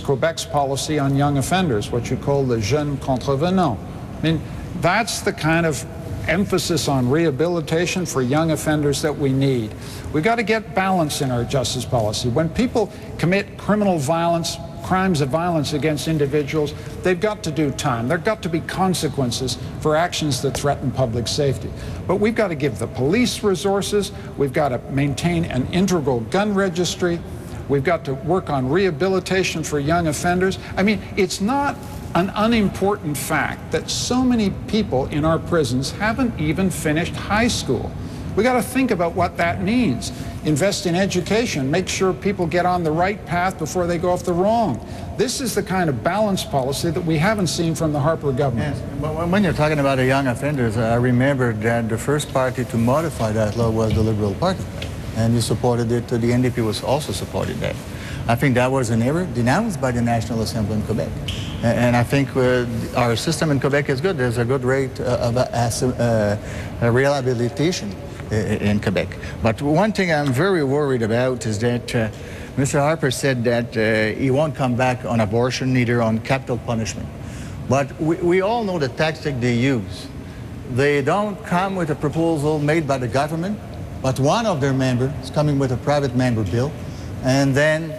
Quebec's policy on young offenders, what you call the jeunes contrevenants. I mean, that's the kind of emphasis on rehabilitation for young offenders that we need. We've got to get balance in our justice policy. When people commit criminal violence, crimes of violence against individuals, they've got to do time. There have got to be consequences for actions that threaten public safety. But we've got to give the police resources. We've got to maintain an integral gun registry. We've got to work on rehabilitation for young offenders. I mean, it's not an unimportant fact that so many people in our prisons haven't even finished high school. We got to think about what that means. Invest in education, make sure people get on the right path before they go off the wrong. This is the kind of balanced policy that we haven't seen from the Harper government. Yes, but when you're talking about the young offenders, I remember that the first party to modify that law was the Liberal Party, and you supported it. The NDP was also supported that. I think that was an error denounced by the National Assembly in Quebec. And I think our system in Quebec is good. There's a good rate of rehabilitation in Quebec. But one thing I'm very worried about is that Mr. Harper said that he won't come back on abortion, neither on capital punishment. But we all know the tactic they use. They don't come with a proposal made by the government, but one of their members is coming with a private member bill, and then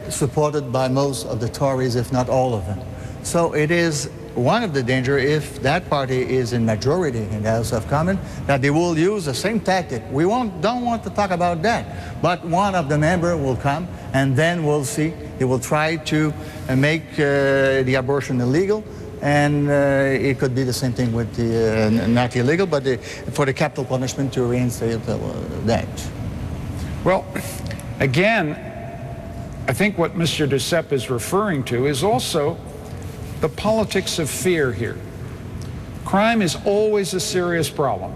supported by most of the Tories, if not all of them. So it is one of the danger, if that party is in majority in the House of Commons, that they will use the same tactic. We don't want to talk about that, but one of the members will come, and then we'll see. They will try to make the abortion illegal, and it could be the same thing with the not illegal, but for the capital punishment to reinstate that. Well, again, I think what Mr. Duceppe is referring to is also the politics of fear here. Crime is always a serious problem.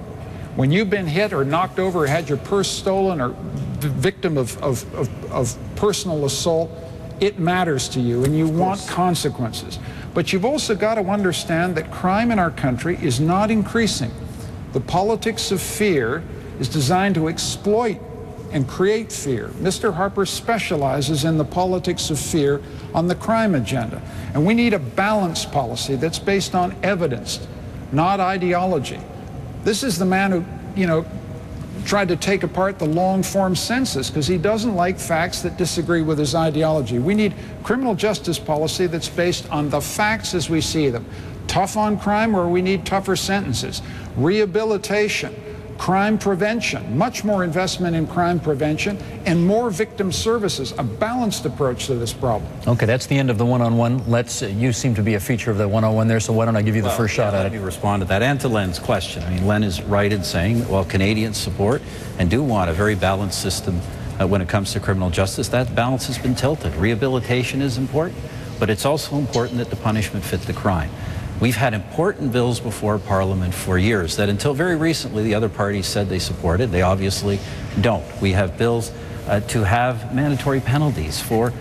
When you've been hit or knocked over or had your purse stolen or victim of personal assault, it matters to you and you want consequences. But you've also got to understand that crime in our country is not increasing. The politics of fear is designed to exploit and create fear. Mr. Harper specializes in the politics of fear on the crime agenda. And we need a balanced policy that's based on evidence, not ideology. This is the man who, tried to take apart the long-form census because he doesn't like facts that disagree with his ideology. We need criminal justice policy that's based on the facts as we see them. Tough on crime where we need tougher sentences. Rehabilitation. Crime prevention, much more investment in crime prevention, and more victim services, a balanced approach to this problem. Okay, that's the end of the one-on-one. You seem to be a feature of the one-on-one there, so why don't I give you the first shot at it? Let me respond to that and to Len's question. I mean, Len is right in saying, well, Canadians support and do want a very balanced system when it comes to criminal justice. That balance has been tilted. Rehabilitation is important. but it's also important that the punishment fit the crime. We've had important bills before Parliament for years that until very recently the other parties said they supported. They obviously don't. We have bills to have mandatory penalties for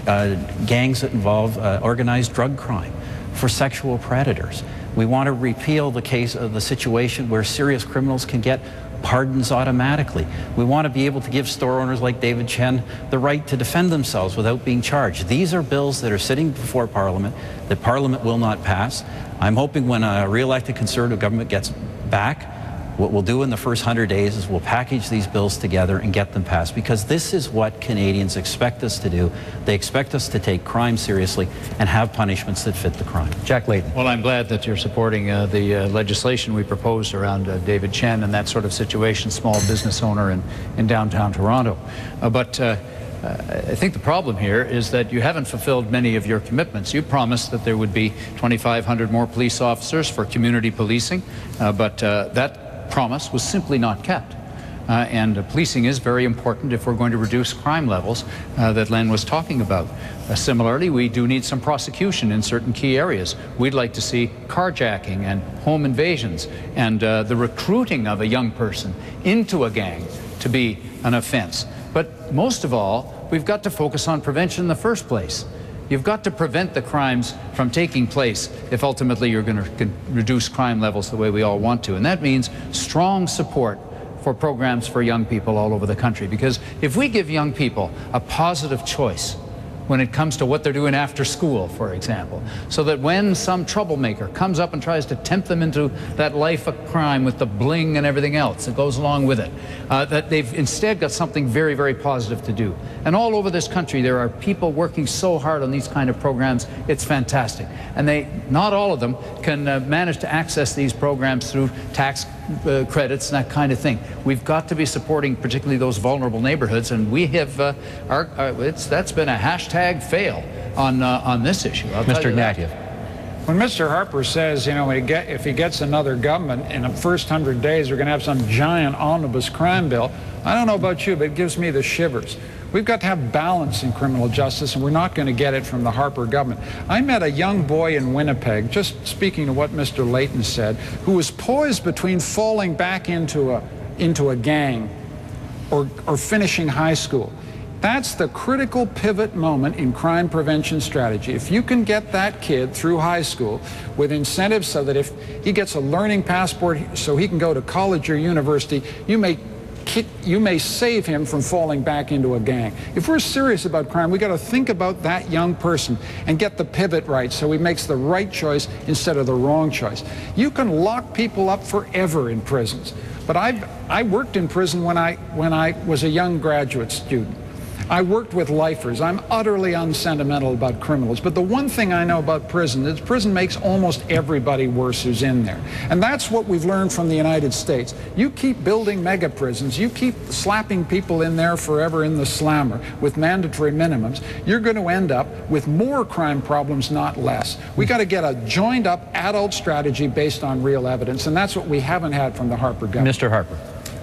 gangs that involve organized drug crime, for sexual predators. We want to repeal the situation where serious criminals can get pardons automatically. We want to be able to give store owners like David Chen the right to defend themselves without being charged. These are bills that are sitting before Parliament that Parliament will not pass. I'm hoping when a re-elected Conservative government gets back, what we'll do in the first 100 days is we'll package these bills together and get them passed, because this is what Canadians expect us to do. They expect us to take crime seriously and have punishments that fit the crime. Jack Layton. Well, I'm glad that you're supporting the legislation we proposed around David Chen and that sort of situation, small business owner in downtown Toronto. But I think the problem here is that you haven't fulfilled many of your commitments. You promised that there would be 2,500 more police officers for community policing, but that promise was simply not kept. And policing is very important if we're going to reduce crime levels that Len was talking about. Similarly, we do need some prosecution in certain key areas. We'd like to see carjacking and home invasions and the recruiting of a young person into a gang to be an offense. But most of all, we've got to focus on prevention in the first place. You've got to prevent the crimes from taking place if ultimately you're going to reduce crime levels the way we all want to. And that means strong support for programs for young people all over the country. Because if we give young people a positive choice when it comes to what they're doing after school, for example, so that when some troublemaker comes up and tries to tempt them into that life of crime with the bling and everything else that goes along with it, that they've instead got something very, very positive to do. And all over this country, there are people working so hard on these kind of programs. It's fantastic. And not all of them can manage to access these programs through tax credits and that kind of thing. We've got to be supporting particularly those vulnerable neighborhoods, and we have that's been a hashtag fail on this issue. Mr. Ignatieff. When Mr. Harper says, you know, if he gets another government in the first 100 days, we're going to have some giant omnibus crime bill, I don't know about you, but it gives me the shivers. We've got to have balance in criminal justice, and we're not going to get it from the Harper government. I met a young boy in Winnipeg, just speaking to what Mr. Layton said, who was poised between falling back into a gang or finishing high school. That's the critical pivot moment in crime prevention strategy. If you can get that kid through high school with incentives so that if he gets a learning passport so he can go to college or university, you may save him from falling back into a gang. If we're serious about crime, we got to think about that young person and get the pivot right so he makes the right choice instead of the wrong choice. You can lock people up forever in prisons, but I worked in prison when I was a young graduate student. I worked with lifers. I'm utterly unsentimental about criminals. But the one thing I know about prison is prison makes almost everybody worse who's in there. And that's what we've learned from the United States. You keep building mega prisons, you keep slapping people in there forever in the slammer with mandatory minimums, you're going to end up with more crime problems, not less. We got to get a joined up adult strategy based on real evidence, and that's what we haven't had from the Harper government. Mr. Harper.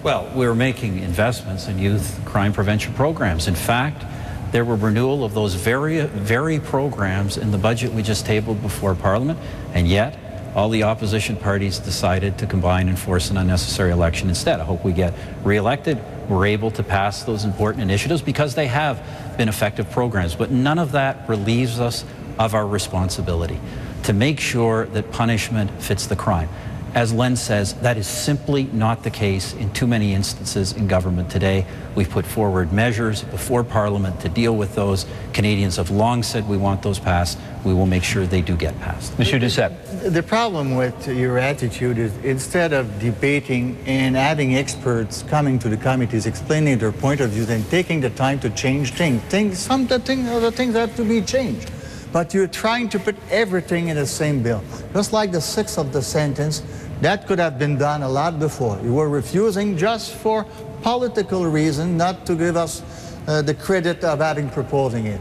Well, we're making investments in youth crime prevention programs. In fact, there were renewal of those very programs in the budget we just tabled before Parliament, and yet all the opposition parties decided to combine and force an unnecessary election instead. I hope we get re-elected. We're able to pass those important initiatives because they have been effective programs, but none of that relieves us of our responsibility to make sure that punishment fits the crime. As Len says, that is simply not the case in too many instances in government today. We've put forward measures before Parliament to deal with those. Canadians have long said we want those passed. We will make sure they do get passed. Monsieur Doucette. The problem with your attitude is instead of debating and having experts coming to the committees explaining their point of view and taking the time to change things, some of the things have to be changed. But you're trying to put everything in the same bill. Just like the sixth of the sentence, that could have been done a lot before. You were refusing just for political reason, not to give us the credit of having proposing it.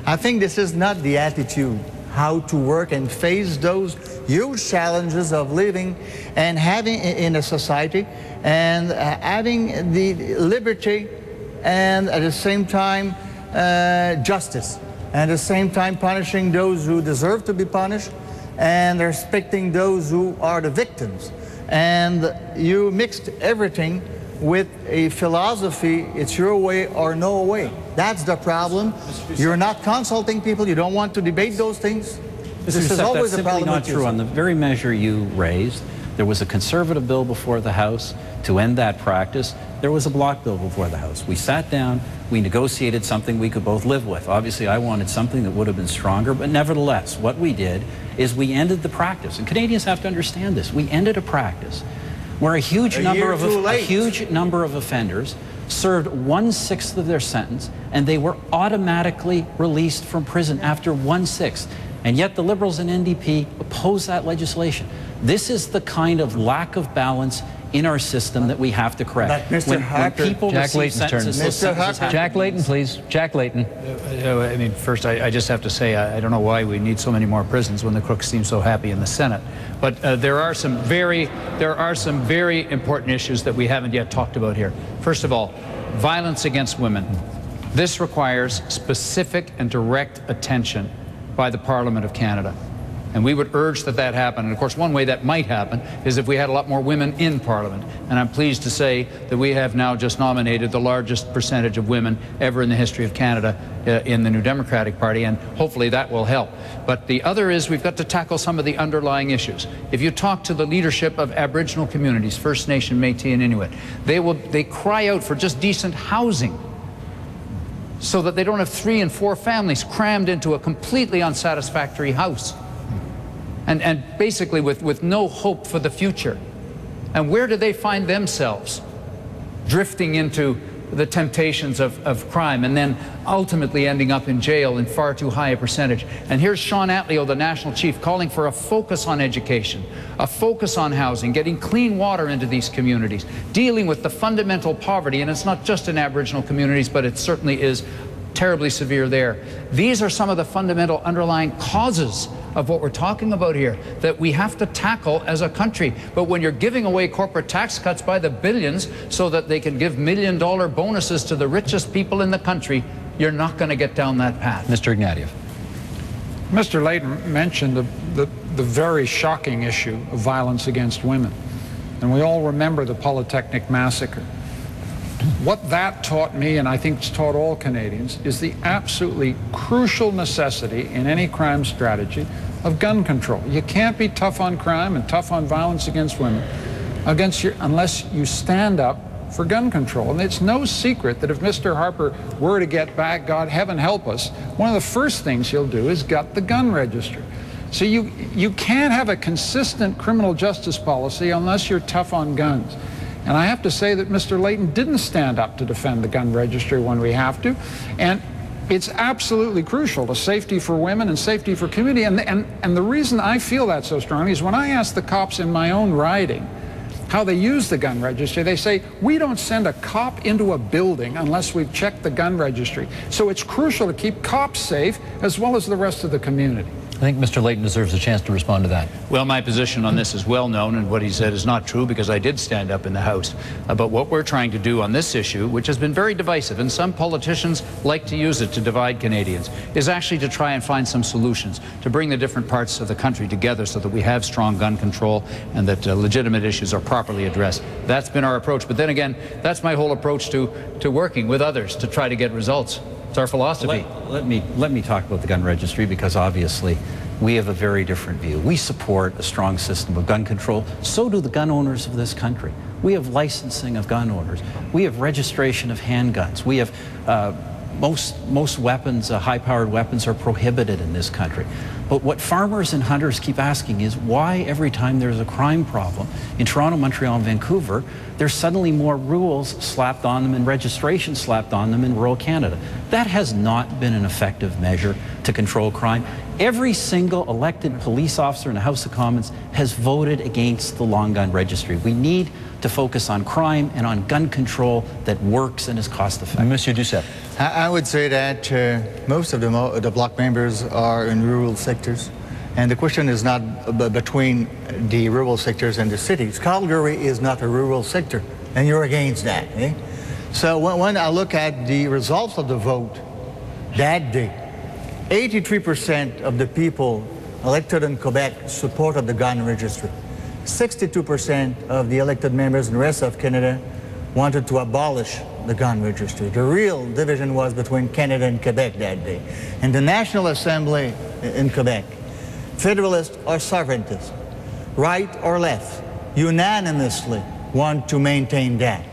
I think this is not the attitude, how to work and face those huge challenges of living and having in a society and having the liberty and at the same time justice. and at the same time punishing those who deserve to be punished and respecting those who are the victims. And you mixed everything with a philosophy, it's your way or no way. That's the problem. You're not consulting people, you don't want to debate those things. This is always a problem. That's simply not true. On the very measure you raised, there was a conservative bill before the House to end that practice. There was a block bill before the House. We sat down, we negotiated something we could both live with. Obviously, I wanted something that would have been stronger, but nevertheless, what we did is we ended the practice. And Canadians have to understand this. We ended a practice where a huge number of offenders served 1/6 of their sentence, and they were automatically released from prison after 1/6. And yet the Liberals and NDP oppose that legislation. This is the kind of lack of balance in our system that we have to correct. But Mr. Harper, when people Jack receive Layton's sentences, turn. Jack Layton, please. Jack Layton. I mean, first, I just have to say, I don't know why we need so many more prisons when the crooks seem so happy in the Senate. But there are some very important issues that we haven't yet talked about here. First of all, violence against women. This requires specific and direct attention by the Parliament of Canada. And we would urge that that happen. And of course, one way that might happen is if we had a lot more women in Parliament. And I'm pleased to say that we have now just nominated the largest percentage of women ever in the history of Canada in the New Democratic Party, and hopefully that will help. But the other is we've got to tackle some of the underlying issues. If you talk to the leadership of Aboriginal communities, First Nation, Métis, and Inuit, they cry out for just decent housing, so that they don't have 3 and 4 families crammed into a completely unsatisfactory house. And basically with no hope for the future. And where do they find themselves? Drifting into the temptations of crime and then ultimately ending up in jail in far too high a percentage. And here's Sean Atleo, the National Chief, calling for a focus on education, a focus on housing, getting clean water into these communities, dealing with the fundamental poverty, and it's not just in Aboriginal communities, but it certainly is terribly severe there. These are some of the fundamental underlying causes of what we're talking about here that we have to tackle as a country. But when you're giving away corporate tax cuts by the billions so that they can give $1 million bonuses to the richest people in the country, you're not going to get down that path. Mr. Ignatieff. Mr. Layton mentioned the very shocking issue of violence against women. And we all remember the Polytechnic massacre. What that taught me, and I think it's taught all Canadians, is the absolutely crucial necessity in any crime strategy of gun control. You can't be tough on crime and tough on violence against women unless you stand up for gun control. And it's no secret that if Mr. Harper were to get back, God heaven help us, one of the first things he'll do is gut the gun registry. So you can't have a consistent criminal justice policy unless you're tough on guns. And I have to say that Mr. Layton didn't stand up to defend the gun registry when we have to. And it's absolutely crucial to safety for women and safety for community. And the reason I feel that so strongly is when I ask the cops in my own riding how they use the gun registry, they say, we don't send a cop into a building unless we've checked the gun registry. So it's crucial to keep cops safe as well as the rest of the community. I think Mr. Layton deserves a chance to respond to that. Well, my position on this is well known, and what he said is not true because I did stand up in the House. But what we're trying to do on this issue, which has been very divisive, and some politicians like to use it to divide Canadians, is actually to try and find some solutions, to bring the different parts of the country together so that we have strong gun control and that legitimate issues are properly addressed. That's been our approach. But then again, that's my whole approach to working with others to try to get results. It's our philosophy. Let me talk about the gun registry, because obviously we have a very different view. We support a strong system of gun control. So do the gun owners of this country. We have licensing of gun owners. We have registration of handguns. We have most weapons, high-powered weapons, are prohibited in this country. But what farmers and hunters keep asking is why every time there's a crime problem in Toronto, Montreal, and Vancouver, there's suddenly more rules slapped on them and registration slapped on them in rural Canada. That has not been an effective measure to control crime. Every single elected police officer in the House of Commons has voted against the long gun registry. We need to focus on crime and on gun control that works and is cost-effective. Monsieur Duceppe. I would say that most of the bloc members are in rural sectors. And the question is not between the rural sectors and the cities. Calgary is not a rural sector, and you're against that. Eh? So when I look at the results of the vote that day, 83% of the people elected in Quebec supported the gun registry. 62% of the elected members in the rest of Canada wanted to abolish the gun registry. The real division was between Canada and Quebec that day. In the National Assembly in Quebec, Federalists or Sovereigntists, right or left, unanimously want to maintain that.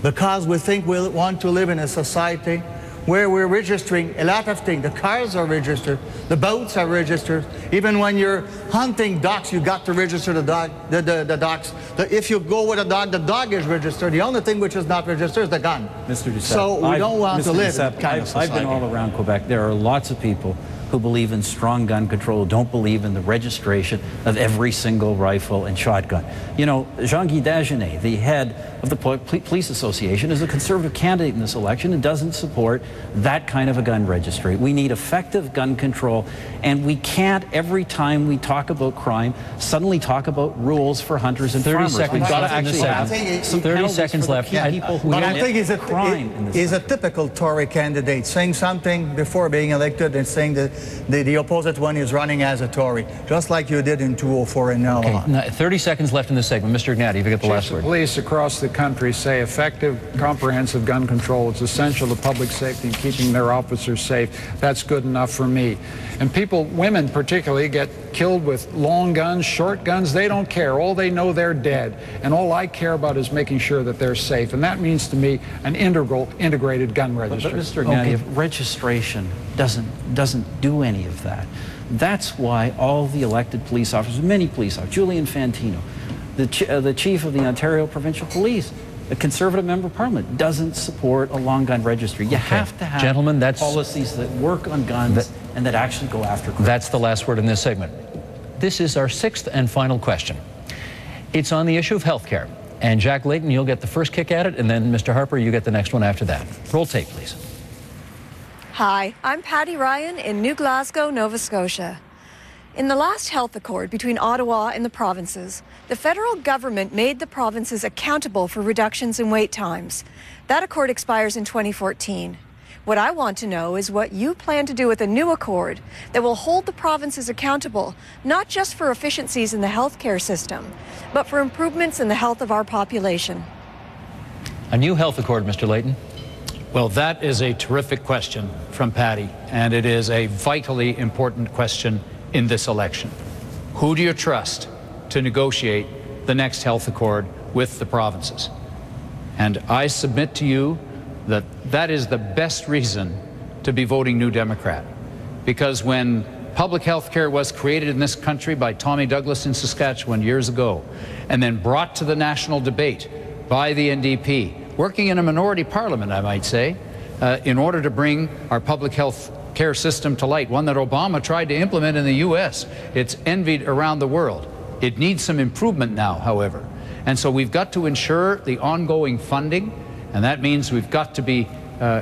Because we think we want to live in a society where we're registering a lot of things. The cars are registered, the boats are registered. Even when you're hunting ducks, you got to register the dog, the ducks. If you go with a dog, the dog is registered. The only thing which is not registered is the gun. Mr. Duceppe, so we don't want to live in that kind of society. I've been all around Quebec. There are lots of people who believe in strong gun control, don't believe in the registration of every single rifle and shotgun. You know, Jean-Guy Dagenet, the head of the Police Association, is a Conservative candidate in this election and doesn't support that kind of a gun registry. We need effective gun control, and we can't, every time we talk about crime, suddenly talk about rules for hunters and 30 farmers. seconds We've got to left in the actually have segment. some 30 penalties seconds for left. the people who But I commit think he's a typical Tory candidate, saying something before being elected and saying that the opposite one is running as a Tory, just like you did in 2004 and now. Okay, 30 seconds left in this segment. Mr. Ignati, if you get the last word. Police across the country say effective, comprehensive gun control is essential to public safety and keeping their officers safe. That's good enough for me. And people, women particularly, get killed with long guns, short guns. They don't care. All they know, they're dead. And all I care about is making sure that they're safe. And that means to me an integrated gun registry. But Mr. Ignati, if registration doesn't do any of that. That's why all the elected police officers, many police officers, Julian Fantino, the chief of the Ontario Provincial Police, a Conservative member of Parliament, doesn't support a long gun registry. You have to have policies that work on guns and that actually go after crime. That's the last word in this segment. This is our sixth and final question. It's on the issue of health care. And Jack Layton, you'll get the first kick at it, and then Mr. Harper, you get the next one after that. Roll tape, please. Hi, I'm Patty Ryan in New Glasgow, Nova Scotia. In the last health accord between Ottawa and the provinces, the federal government made the provinces accountable for reductions in wait times. That accord expires in 2014. What I want to know is what you plan to do with a new accord that will hold the provinces accountable, not just for efficiencies in the healthcare system, but for improvements in the health of our population. A new health accord, Mr. Layton. Well, that is a terrific question from Patty, and it is a vitally important question in this election. Who do you trust to negotiate the next health accord with the provinces? And I submit to you that that is the best reason to be voting New Democrat. Because when public health care was created in this country by Tommy Douglas in Saskatchewan years ago, and then brought to the national debate by the NDP, working in a minority parliament, I might say, in order to bring our public health care system to light, one that Obama tried to implement in the U.S. It's envied around the world. It needs some improvement now, however. And so we've got to ensure the ongoing funding, and that means we've got to be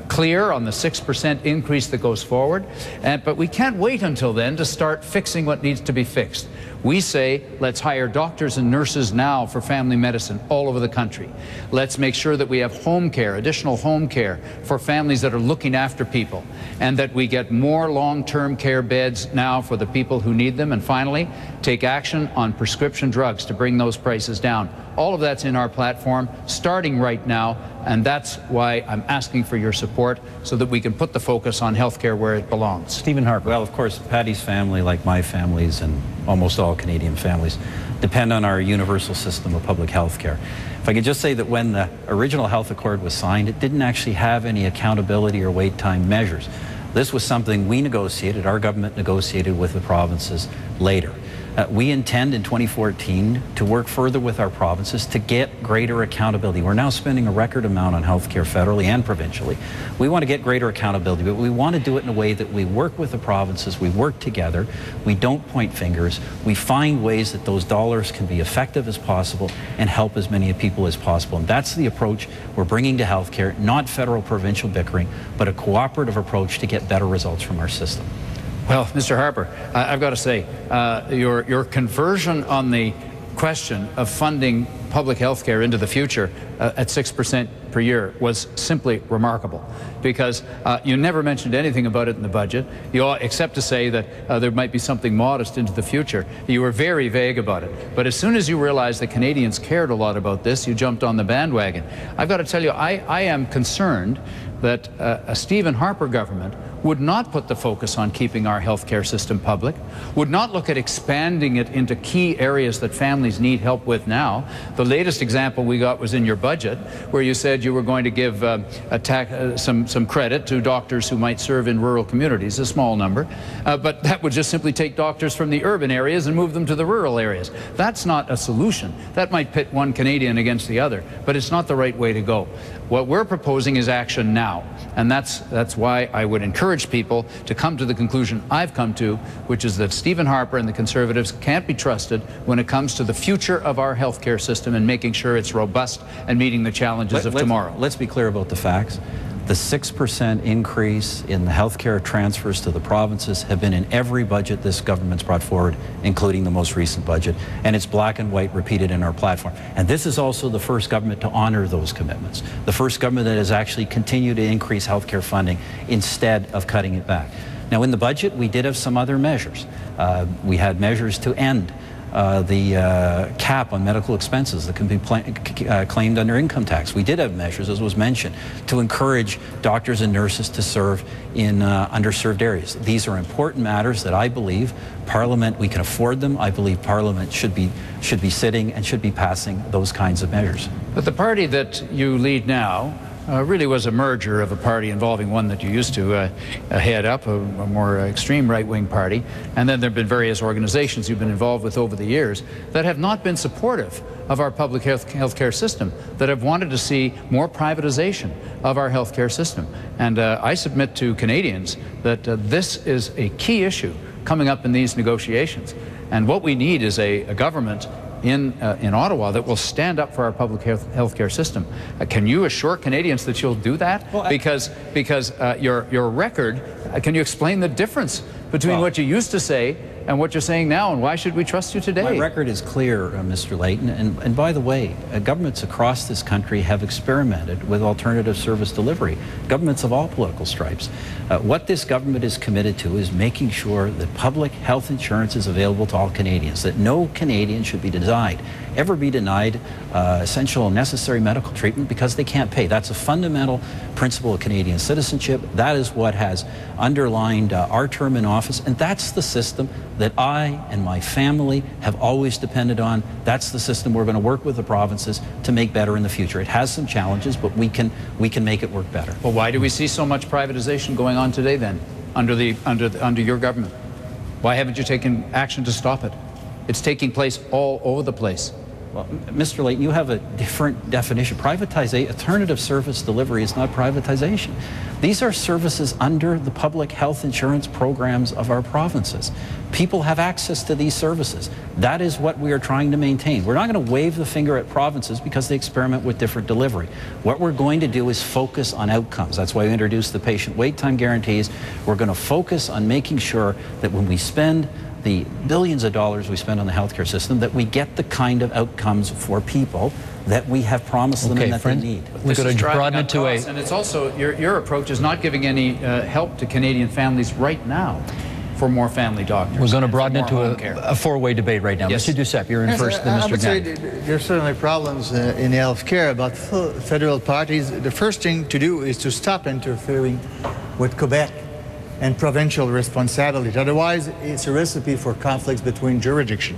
clear on the 6% increase that goes forward. But we can't wait until then to start fixing what needs to be fixed. We say, let's hire doctors and nurses now for family medicine all over the country. Let's make sure that we have home care, additional home care for families that are looking after people, and that we get more long-term care beds now for the people who need them. And finally, take action on prescription drugs to bring those prices down. All of that's in our platform, starting right now, and that's why I'm asking for your support so that we can put the focus on healthcare where it belongs. Stephen Harper. Well, of course, Patty's family, like my families and almost all Canadian families, depend on our universal system of public health care. If I could just say that when the original health accord was signed, it didn't actually have any accountability or wait time measures. This was something we negotiated, our government negotiated with the provinces later. We intend in 2014 to work further with our provinces to get greater accountability. We're now spending a record amount on healthcare federally and provincially. We want to get greater accountability, but we want to do it in a way that we work with the provinces, we work together, we don't point fingers, we find ways that those dollars can be effective as possible and help as many people as possible. And that's the approach we're bringing to healthcare, not federal-provincial bickering, but a cooperative approach to get better results from our system. Well, Mr. Harper, I've got to say, your conversion on the question of funding public health care into the future at 6% per year was simply remarkable, because you never mentioned anything about it in the budget, except to say that there might be something modest into the future. You were very vague about it. But as soon as you realized that Canadians cared a lot about this, you jumped on the bandwagon. I've got to tell you, I am concerned that a Stephen Harper government would not put the focus on keeping our healthcare system public, would not look at expanding it into key areas that families need help with now. The latest example we got was in your budget, where you said you were going to give some credit to doctors who might serve in rural communities, a small number, but that would just simply take doctors from the urban areas and move them to the rural areas. That's not a solution. That might pit one Canadian against the other, but it's not the right way to go. What we're proposing is action now, and that's why I would encourage people to come to the conclusion I've come to, which is that Stephen Harper and the Conservatives can't be trusted when it comes to the future of our healthcare system and making sure it's robust and meeting the challenges of tomorrow. Let's be clear about the facts. The 6% increase in the healthcare transfers to the provinces have been in every budget this government's brought forward, including the most recent budget, and it's black and white repeated in our platform. And this is also the first government to honor those commitments, the first government that has actually continued to increase healthcare funding instead of cutting it back. Now, in the budget, we did have some other measures. We had measures to end the cap on medical expenses that can be claimed under income tax. We did have measures, as was mentioned, to encourage doctors and nurses to serve in underserved areas. These are important matters that I believe Parliament, we can afford them. I believe Parliament should be sitting and should be passing those kinds of measures. But the party that you lead now really was a merger of a party involving one that you used to head up, a more extreme right-wing party, and then there have been various organizations you've been involved with over the years that have not been supportive of our public health care system, that have wanted to see more privatization of our health care system. And I submit to Canadians that this is a key issue coming up in these negotiations. And what we need is a government in Ottawa that will stand up for our public health care system. Can you assure Canadians that you'll do that? Well, because your record, can you explain the difference between what you used to say and what you're saying now, and why should we trust you today? My record is clear, Mr. Layton, and by the way, governments across this country have experimented with alternative service delivery, governments of all political stripes. What this government is committed to is making sure that public health insurance is available to all Canadians, that no Canadian should be ever be denied essential and necessary medical treatment because they can't pay. That's a fundamental principle of Canadian citizenship. That is what has underlined our term in office, and that's the system that I and my family have always depended on. That's the system we're going to work with the provinces to make better in the future. It has some challenges, but we can make it work better. Well, why do we see so much privatization going on today then, under your government? Why haven't you taken action to stop it? It's taking place all over the place. Well, Mr. Layton, you have a different definition. Alternative service delivery is not privatization. These are services under the public health insurance programs of our provinces. People have access to these services. That is what we are trying to maintain. We're not going to wave the finger at provinces because they experiment with different delivery. What we're going to do is focus on outcomes. That's why we introduced the patient wait time guarantees. We're going to focus on making sure that when we spend the billions of dollars we spend on the healthcare system, that we get the kind of outcomes for people that we have promised them and that they need. We're going to broaden it to a... And it's also, your approach is not giving any help to Canadian families right now for more family doctors. We're going to broaden it to a four-way debate right now. Yes. Mr. Duceppe, you're in first, then Mr. I would say Gagnon. there's certainly problems in health care, but federal parties, the first thing to do is to stop interfering with Quebec and provincial responsibility. Otherwise, it's a recipe for conflicts between jurisdictions.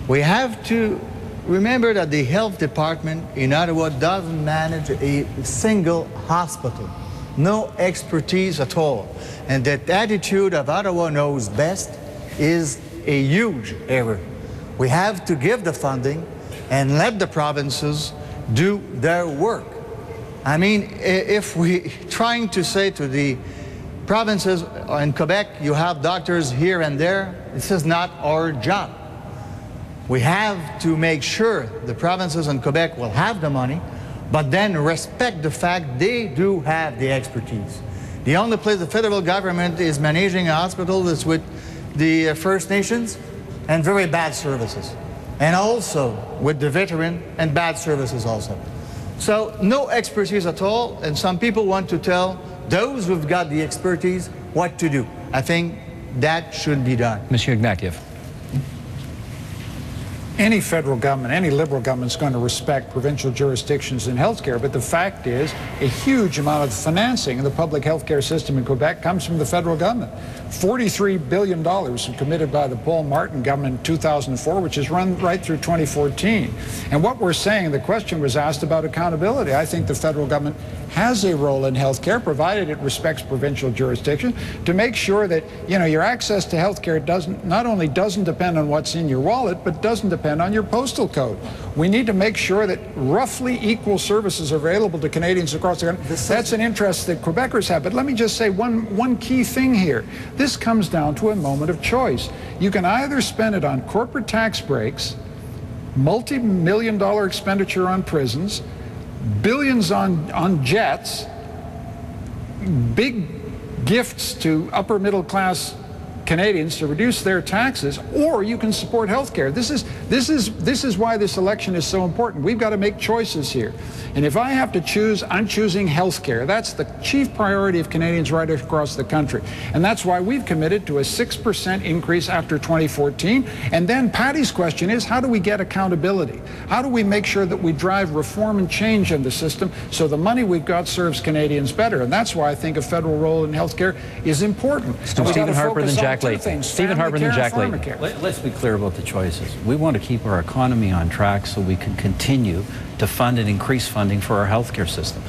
We have to remember that the health department in Ottawa doesn't manage a single hospital. No expertise at all. And that attitude of Ottawa knows best is a huge error. We have to give the funding and let the provinces do their work. I mean, if we trying to say to the provinces in Quebec, you have doctors here and there, this is not our job. We have to make sure the provinces in Quebec will have the money, but then respect the fact they do have the expertise. The only place the federal government is managing a hospital is with the First Nations and very bad services. and also with the veteran and bad services also. So no expertise at all, and some people want to tell those who've got the expertise what to do. I think that should be done. Monsieur Ignatieff. Any federal government, any liberal government is going to respect provincial jurisdictions in healthcare, but the fact is a huge amount of the financing of the public healthcare system in Quebec comes from the federal government. $43 billion committed by the Paul Martin government in 2004, which is run right through 2014. And what we're saying, the question was asked about accountability. I think the federal government has a role in healthcare, provided it respects provincial jurisdiction, to make sure that, you know, your access to healthcare not only doesn't depend on what's in your wallet, but doesn't depend on your postal code. We need to make sure that roughly equal services are available to Canadians across the country. That's an interest that Quebecers have. But let me just say one key thing here. This comes down to a moment of choice. You can either spend it on corporate tax breaks, multi-million-dollar expenditure on prisons, billions on jets, big gifts to upper middle class Canadians to reduce their taxes, or you can support health care. This is why this election is so important. We've got to make choices here. And if I have to choose, I'm choosing health care. That's the chief priority of Canadians right across the country. And that's why we've committed to a 6% increase after 2014. And then Patty's question is, how do we get accountability? How do we make sure that we drive reform and change in the system so the money we've got serves Canadians better? And that's why I think a federal role in health care is important. Stephen Harper, then Jack Layton. Stephen Harper, then Jack Layton. Let's be clear about the choices. We want to keep our economy on track so we can continue to fund and increase funding for our healthcare system.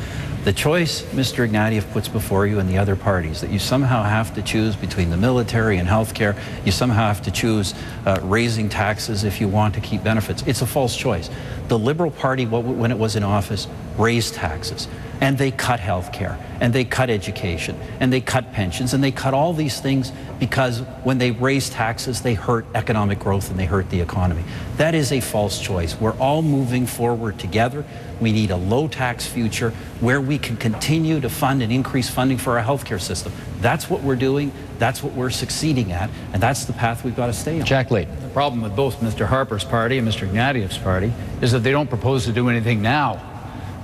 The choice Mr. Ignatieff puts before you and the other parties, that you somehow have to choose between the military and healthcare, you somehow have to choose raising taxes if you want to keep benefits. It's a false choice. The Liberal Party, when it was in office, raised taxes, and they cut healthcare, and they cut education, and they cut pensions, and they cut all these things because when they raise taxes, they hurt economic growth and they hurt the economy. That is a false choice. We're all moving forward together. We need a low-tax future where we can continue to fund and increase funding for our healthcare system. That's what we're doing. That's what we're succeeding at, and that's the path we've got to stay on. Jack Layton. The problem with both Mr. Harper's party and Mr. Ignatieff's party is that they don't propose to do anything now.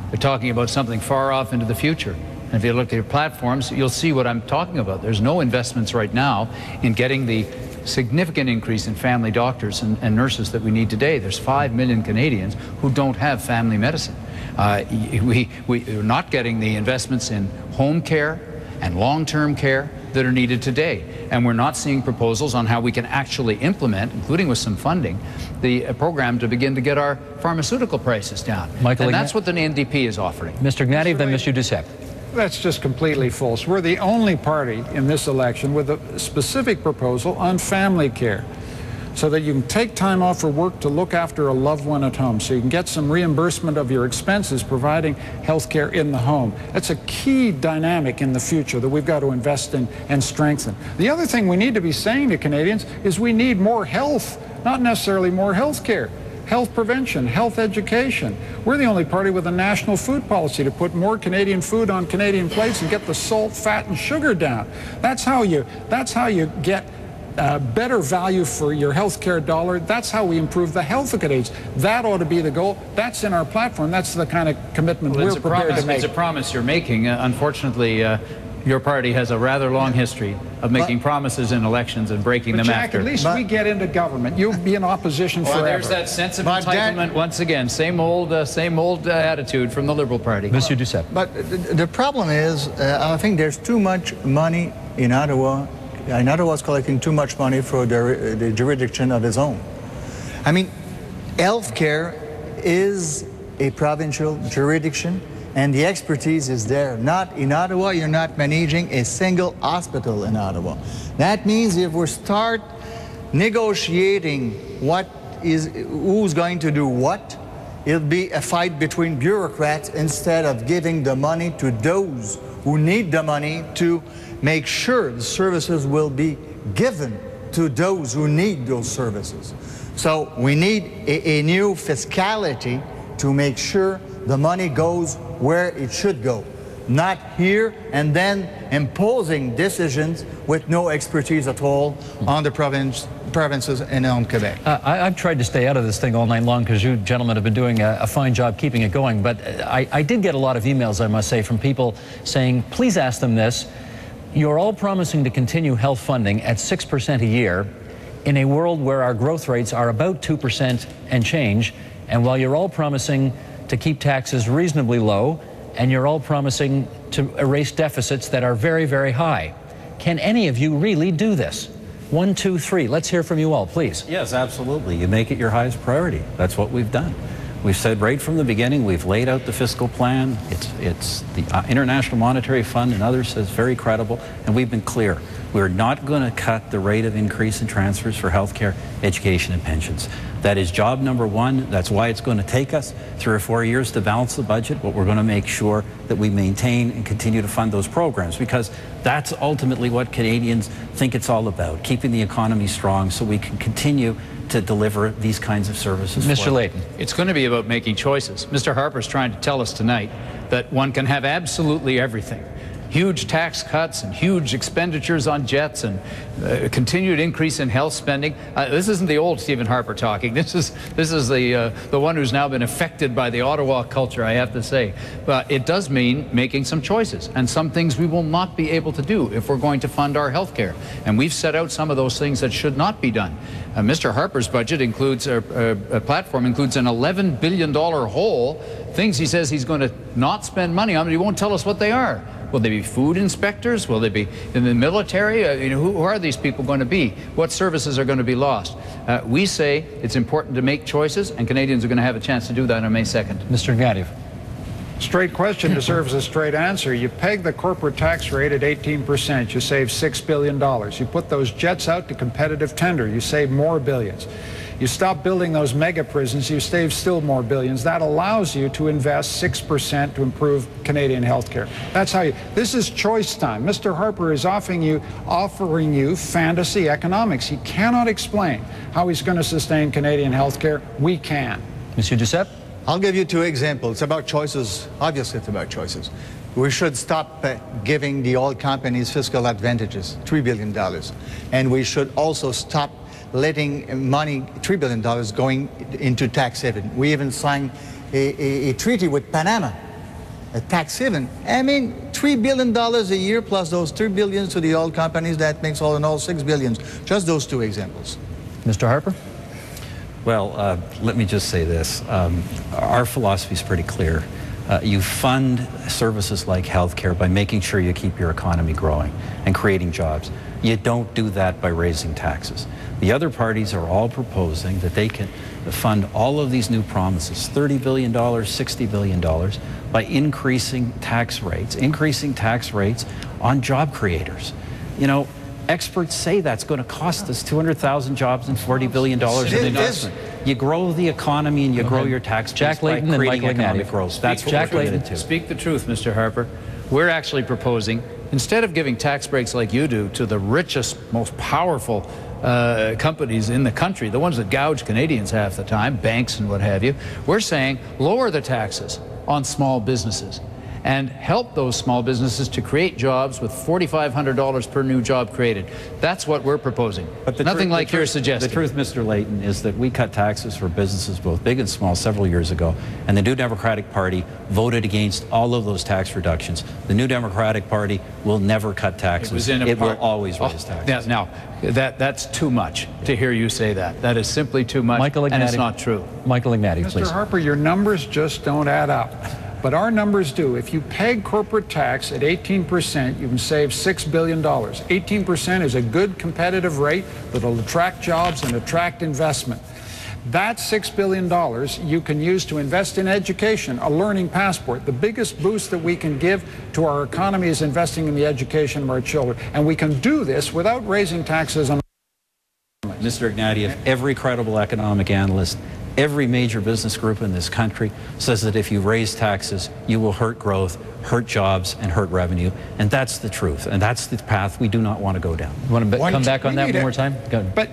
They're talking about something far off into the future. And if you look at your platforms, you'll see what I'm talking about. There's no investments right now in getting the significant increase in family doctors and nurses that we need today. There's 5 million Canadians who don't have family medicine. We're not getting the investments in home care and long-term care that are needed today. And we're not seeing proposals on how we can actually implement, including with some funding, the program to begin to get our pharmaceutical prices down. And that's what the NDP is offering. Mr. Ignatieff, then Mr. Duceppe. That's just completely false. We're the only party in this election with a specific proposal on family care, so that you can take time off for work to look after a loved one at home, so you can get some reimbursement of your expenses providing health care in the home. That's a key dynamic in the future that we've got to invest in and strengthen. The other thing we need to be saying to Canadians is we need more health, not necessarily more health care. Health prevention, health education. We're the only party with a national food policy to put more Canadian food on Canadian plates and get the salt, fat, and sugar down. That's how you get better value for your health care dollar. That's how we improve the health of Canadians. That ought to be the goal. That's in our platform. That's the kind of commitment we're prepared to make. It's a promise you're making. Unfortunately, your party has a rather long history of making promises in elections and breaking them Jack, after. At least we get into government. You'll be in opposition forever. There's that sense of entitlement once again. Same old attitude from the Liberal Party. Monsieur Duceppe. But the problem is, I think there's too much money in Ottawa. And Ottawa's collecting too much money for the jurisdiction of his own. I mean, healthcare is a provincial jurisdiction, and the expertise is there. Not in Ottawa, you're not managing a single hospital in Ottawa. That means if we start negotiating who's going to do what, it'll be a fight between bureaucrats instead of giving the money to those who need the money to make sure the services will be given to those who need those services. So we need a new fiscality to make sure the money goes where it should go, not here and then imposing decisions with no expertise at all on the provinces and on Quebec. I've tried to stay out of this thing all night long because you gentlemen have been doing a fine job keeping it going. But I did get a lot of emails, I must say, from people saying, please ask them this. You're all promising to continue health funding at 6% a year in a world where our growth rates are about 2% and change. And while you're all promising to keep taxes reasonably low, and you're all promising to erase deficits that are very, very high. Can any of you really do this? 1, 2, 3. Let's hear from you all, please. Yes, absolutely. You make it your highest priority. That's what we've done. We've said right from the beginning, we've laid out the fiscal plan. It's the International Monetary Fund and others says very credible, and we've been clear. We're not going to cut the rate of increase in transfers for healthcare, education, and pensions. That is job number one. That's why it's going to take us 3 or 4 years to balance the budget, but we're going to make sure that we maintain and continue to fund those programs, because that's ultimately what Canadians think it's all about, keeping the economy strong so we can continue to deliver these kinds of services. Mr. Layton. It's going to be about making choices. Mr. Harper's trying to tell us tonight that one can have absolutely everything. Huge tax cuts and huge expenditures on jets and continued increase in health spending. This isn't the old Stephen Harper talking. This is the one who's now been affected by the Ottawa culture, I have to say. But it does mean making some choices, and some things we will not be able to do if we're going to fund our health care. And we've set out some of those things that should not be done. Mr. Harper's budget includes, a platform includes an $11 billion hole, things he says he's going to not spend money on, but he won't tell us what they are. Will they be food inspectors? Will they be in the military? Who are these people going to be? What services are going to be lost? We say it's important to make choices, and Canadians are going to have a chance to do that on May 2nd. Mr. Ignatieff. Straight question deserves a straight answer. You peg the corporate tax rate at 18%. You save $6 billion. You put those jets out to competitive tender. You save more billions. You stop building those mega prisons, you save still more billions. That allows you to invest 6% to improve Canadian health care. That's how you, this is choice time. Mr. Harper is offering you fantasy economics. He cannot explain how he's going to sustain Canadian health care. We can. Monsieur Duceppe? I'll give you 2 examples. It's about choices. Obviously, it's about choices. We should stop giving the oil companies fiscal advantages, $3 billion. And we should also stop letting money, $3 billion, going into tax haven. We even signed a treaty with Panama, a tax haven. I mean, $3 billion a year plus those $3 billion to the oil companies, that makes all in all $6 billion. Just those 2 examples. Mr. Harper? Well, let me just say this. Our philosophy is pretty clear. You fund services like healthcare by making sure you keep your economy growing and creating jobs. You don't do that by raising taxes. The other parties are all proposing that they can fund all of these new promises, $30 billion, $60 billion, by increasing tax rates on job creators. You know, experts say that's going to cost us 200,000 jobs and $40 billion in investment. You grow the economy and you grow your tax base by creating economic growth. That's what we're committed to. Speak the truth, Mr. Harper. We're actually proposing, instead of giving tax breaks like you do to the richest, most powerful companies in the country, the ones that gouge Canadians half the time, banks and what have you, we're saying lower the taxes on small businesses and help those small businesses to create jobs with $4,500 per new job created. That's what we're proposing. But nothing like you're suggesting. The truth, Mr. Layton, is that we cut taxes for businesses both big and small several years ago, and the New Democratic Party voted against all of those tax reductions. The New Democratic Party will never cut taxes. It will always raise taxes. Yeah, now, that's too much to hear you say that. That is simply too much, and it's not true. Michael Ignatieff, please. Mr. Harper, your numbers just don't add up. But our numbers do. If you peg corporate tax at 18%, you can save $6 billion. 18% is a good competitive rate that'll attract jobs and attract investment. That $6 billion you can use to invest in education, a learning passport. The biggest boost that we can give to our economy is investing in the education of our children. And we can do this without raising taxes on. Mr. Ignatieff, every credible economic analyst, every major business group in this country says that if you raise taxes, you will hurt growth, hurt jobs, and hurt revenue. And that's the truth. And that's the path we do not want to go down. You want to come back on that one more time? Go ahead. But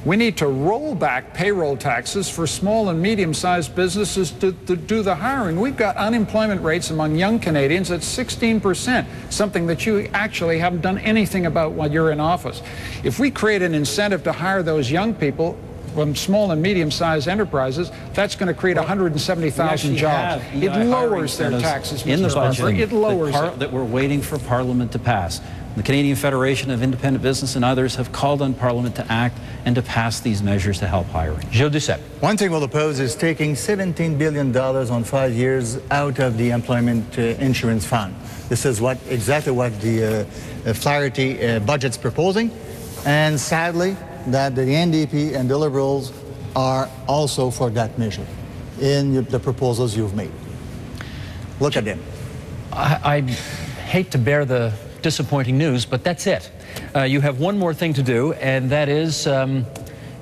We need to roll back payroll taxes for small and medium-sized businesses to do the hiring. We've got unemployment rates among young Canadians at 16%, something that you actually haven't done anything about while you're in office. If we create an incentive to hire those young people from small and medium-sized enterprises, that's going to create 170,000 jobs. It lowers their taxes, in the Mr. budget Harper. It lowers it. that we're waiting for Parliament to pass. The Canadian Federation of Independent Business and others have called on Parliament to act and to pass these measures to help hiring. Gilles Duceppe. One thing we'll oppose is taking $17 billion on 5 years out of the Employment Insurance Fund. This is exactly what the Flaherty budget's proposing, and sadly, that the NDP and the Liberals are also for that measure in the proposals you've made. Look at them. I hate to bear the disappointing news, but that's it. You have one more thing to do, and that is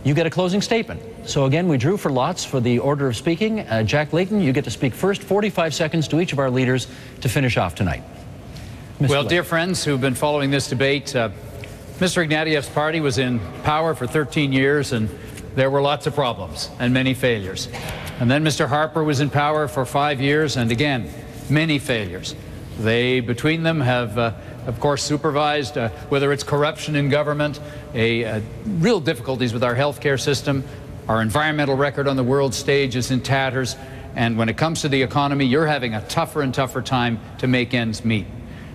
you get a closing statement. So again, we drew for lots for the order of speaking. Jack Layton, you get to speak first, 45 seconds to each of our leaders to finish off tonight. Mr. Well, Layton. dear friends who've been following this debate, Mr. Ignatieff's party was in power for 13 years, and there were lots of problems and many failures. And then Mr. Harper was in power for 5 years, and again, many failures. They, between them, have, of course, supervised, whether it's corruption in government, real difficulties with our healthcare system, our environmental record on the world stage is in tatters, and when it comes to the economy, you're having a tougher and tougher time to make ends meet.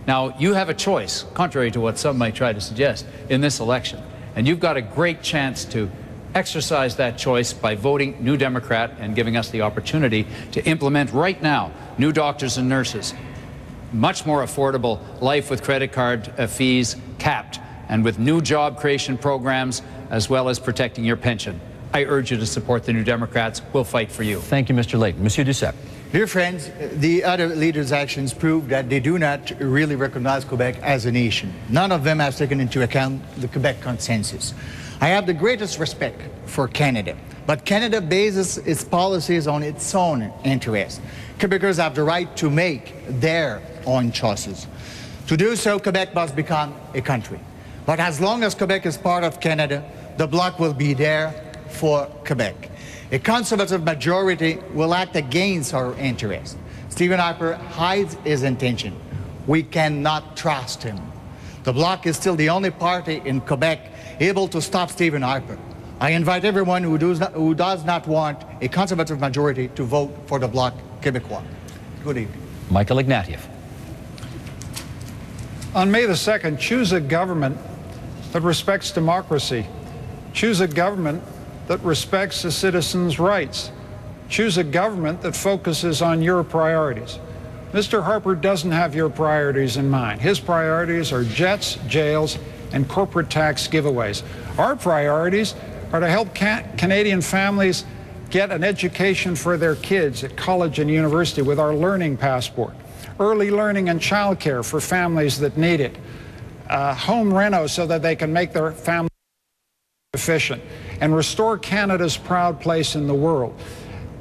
Now, you have a choice, contrary to what some might try to suggest, in this election. And you've got a great chance to exercise that choice by voting New Democrat and giving us the opportunity to implement right now new doctors and nurses, much more affordable life with credit card fees capped, and with new job creation programs, as well as protecting your pension. I urge you to support the New Democrats. We'll fight for you. Thank you, Mr. Layton. Monsieur Duceppe. Dear friends, the other leaders' actions prove that they do not really recognize Quebec as a nation. None of them has taken into account the Quebec consensus. I have the greatest respect for Canada, but Canada bases its policies on its own interests. Quebecers have the right to make their own choices. To do so, Quebec must become a country. But as long as Quebec is part of Canada, the Bloc will be there for Quebec. A Conservative majority will act against our interests. Stephen Harper hides his intention. We cannot trust him. The Bloc is still the only party in Quebec able to stop Stephen Harper. I invite everyone who does not want a Conservative majority to vote for the Bloc Québécois. Good evening. Michael Ignatieff. On May the 2nd, choose a government that respects democracy. Choose a government that respects the citizens' rights. Choose a government that focuses on your priorities. Mr. Harper doesn't have your priorities in mind. His priorities are jets, jails, and corporate tax giveaways. Our priorities are to help Canadian families get an education for their kids at college and university with our learning passport, early learning and childcare for families that need it, home reno so that they can make their family efficient, and restore Canada's proud place in the world.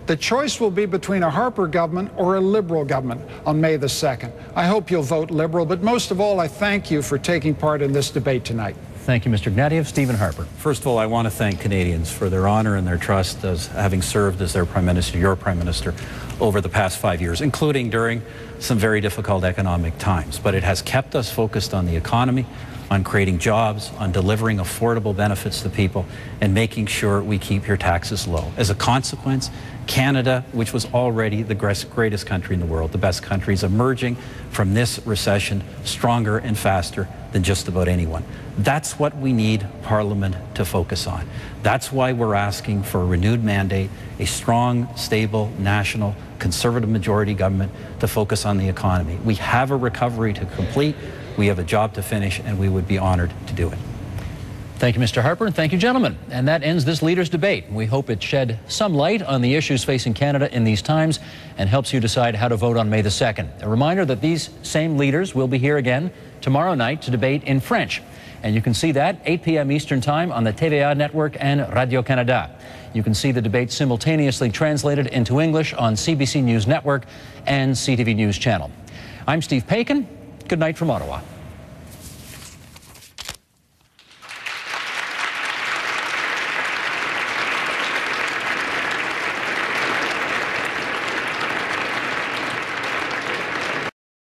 The choice will be between a Harper government or a Liberal government on May the 2nd. I hope you'll vote Liberal, but most of all, I thank you for taking part in this debate tonight. Thank you, Mr. Ignatieff. Stephen Harper. First of all, I want to thank Canadians for their honor and their trust as having served as their Prime Minister, your Prime Minister, over the past 5 years, including during some very difficult economic times. But it has kept us focused on the economy, on creating jobs, on delivering affordable benefits to people, and making sure we keep your taxes low. As a consequence, Canada, which was already the greatest country in the world, the best country, is emerging from this recession stronger and faster than just about anyone. That's what we need Parliament to focus on. That's why we're asking for a renewed mandate, a strong, stable, national, Conservative majority government to focus on the economy. We have a recovery to complete. We have a job to finish, and we would be honored to do it. Thank you, Mr. Harper, and thank you, gentlemen. And that ends this leaders' debate. We hope it shed some light on the issues facing Canada in these times and helps you decide how to vote on May the 2nd. A reminder that these same leaders will be here again tomorrow night to debate in French. And you can see that 8 p.m. Eastern Time on the TVA network and Radio-Canada. You can see the debate simultaneously translated into English on CBC News Network and CTV News Channel. I'm Steve Paikin. Good night from Ottawa.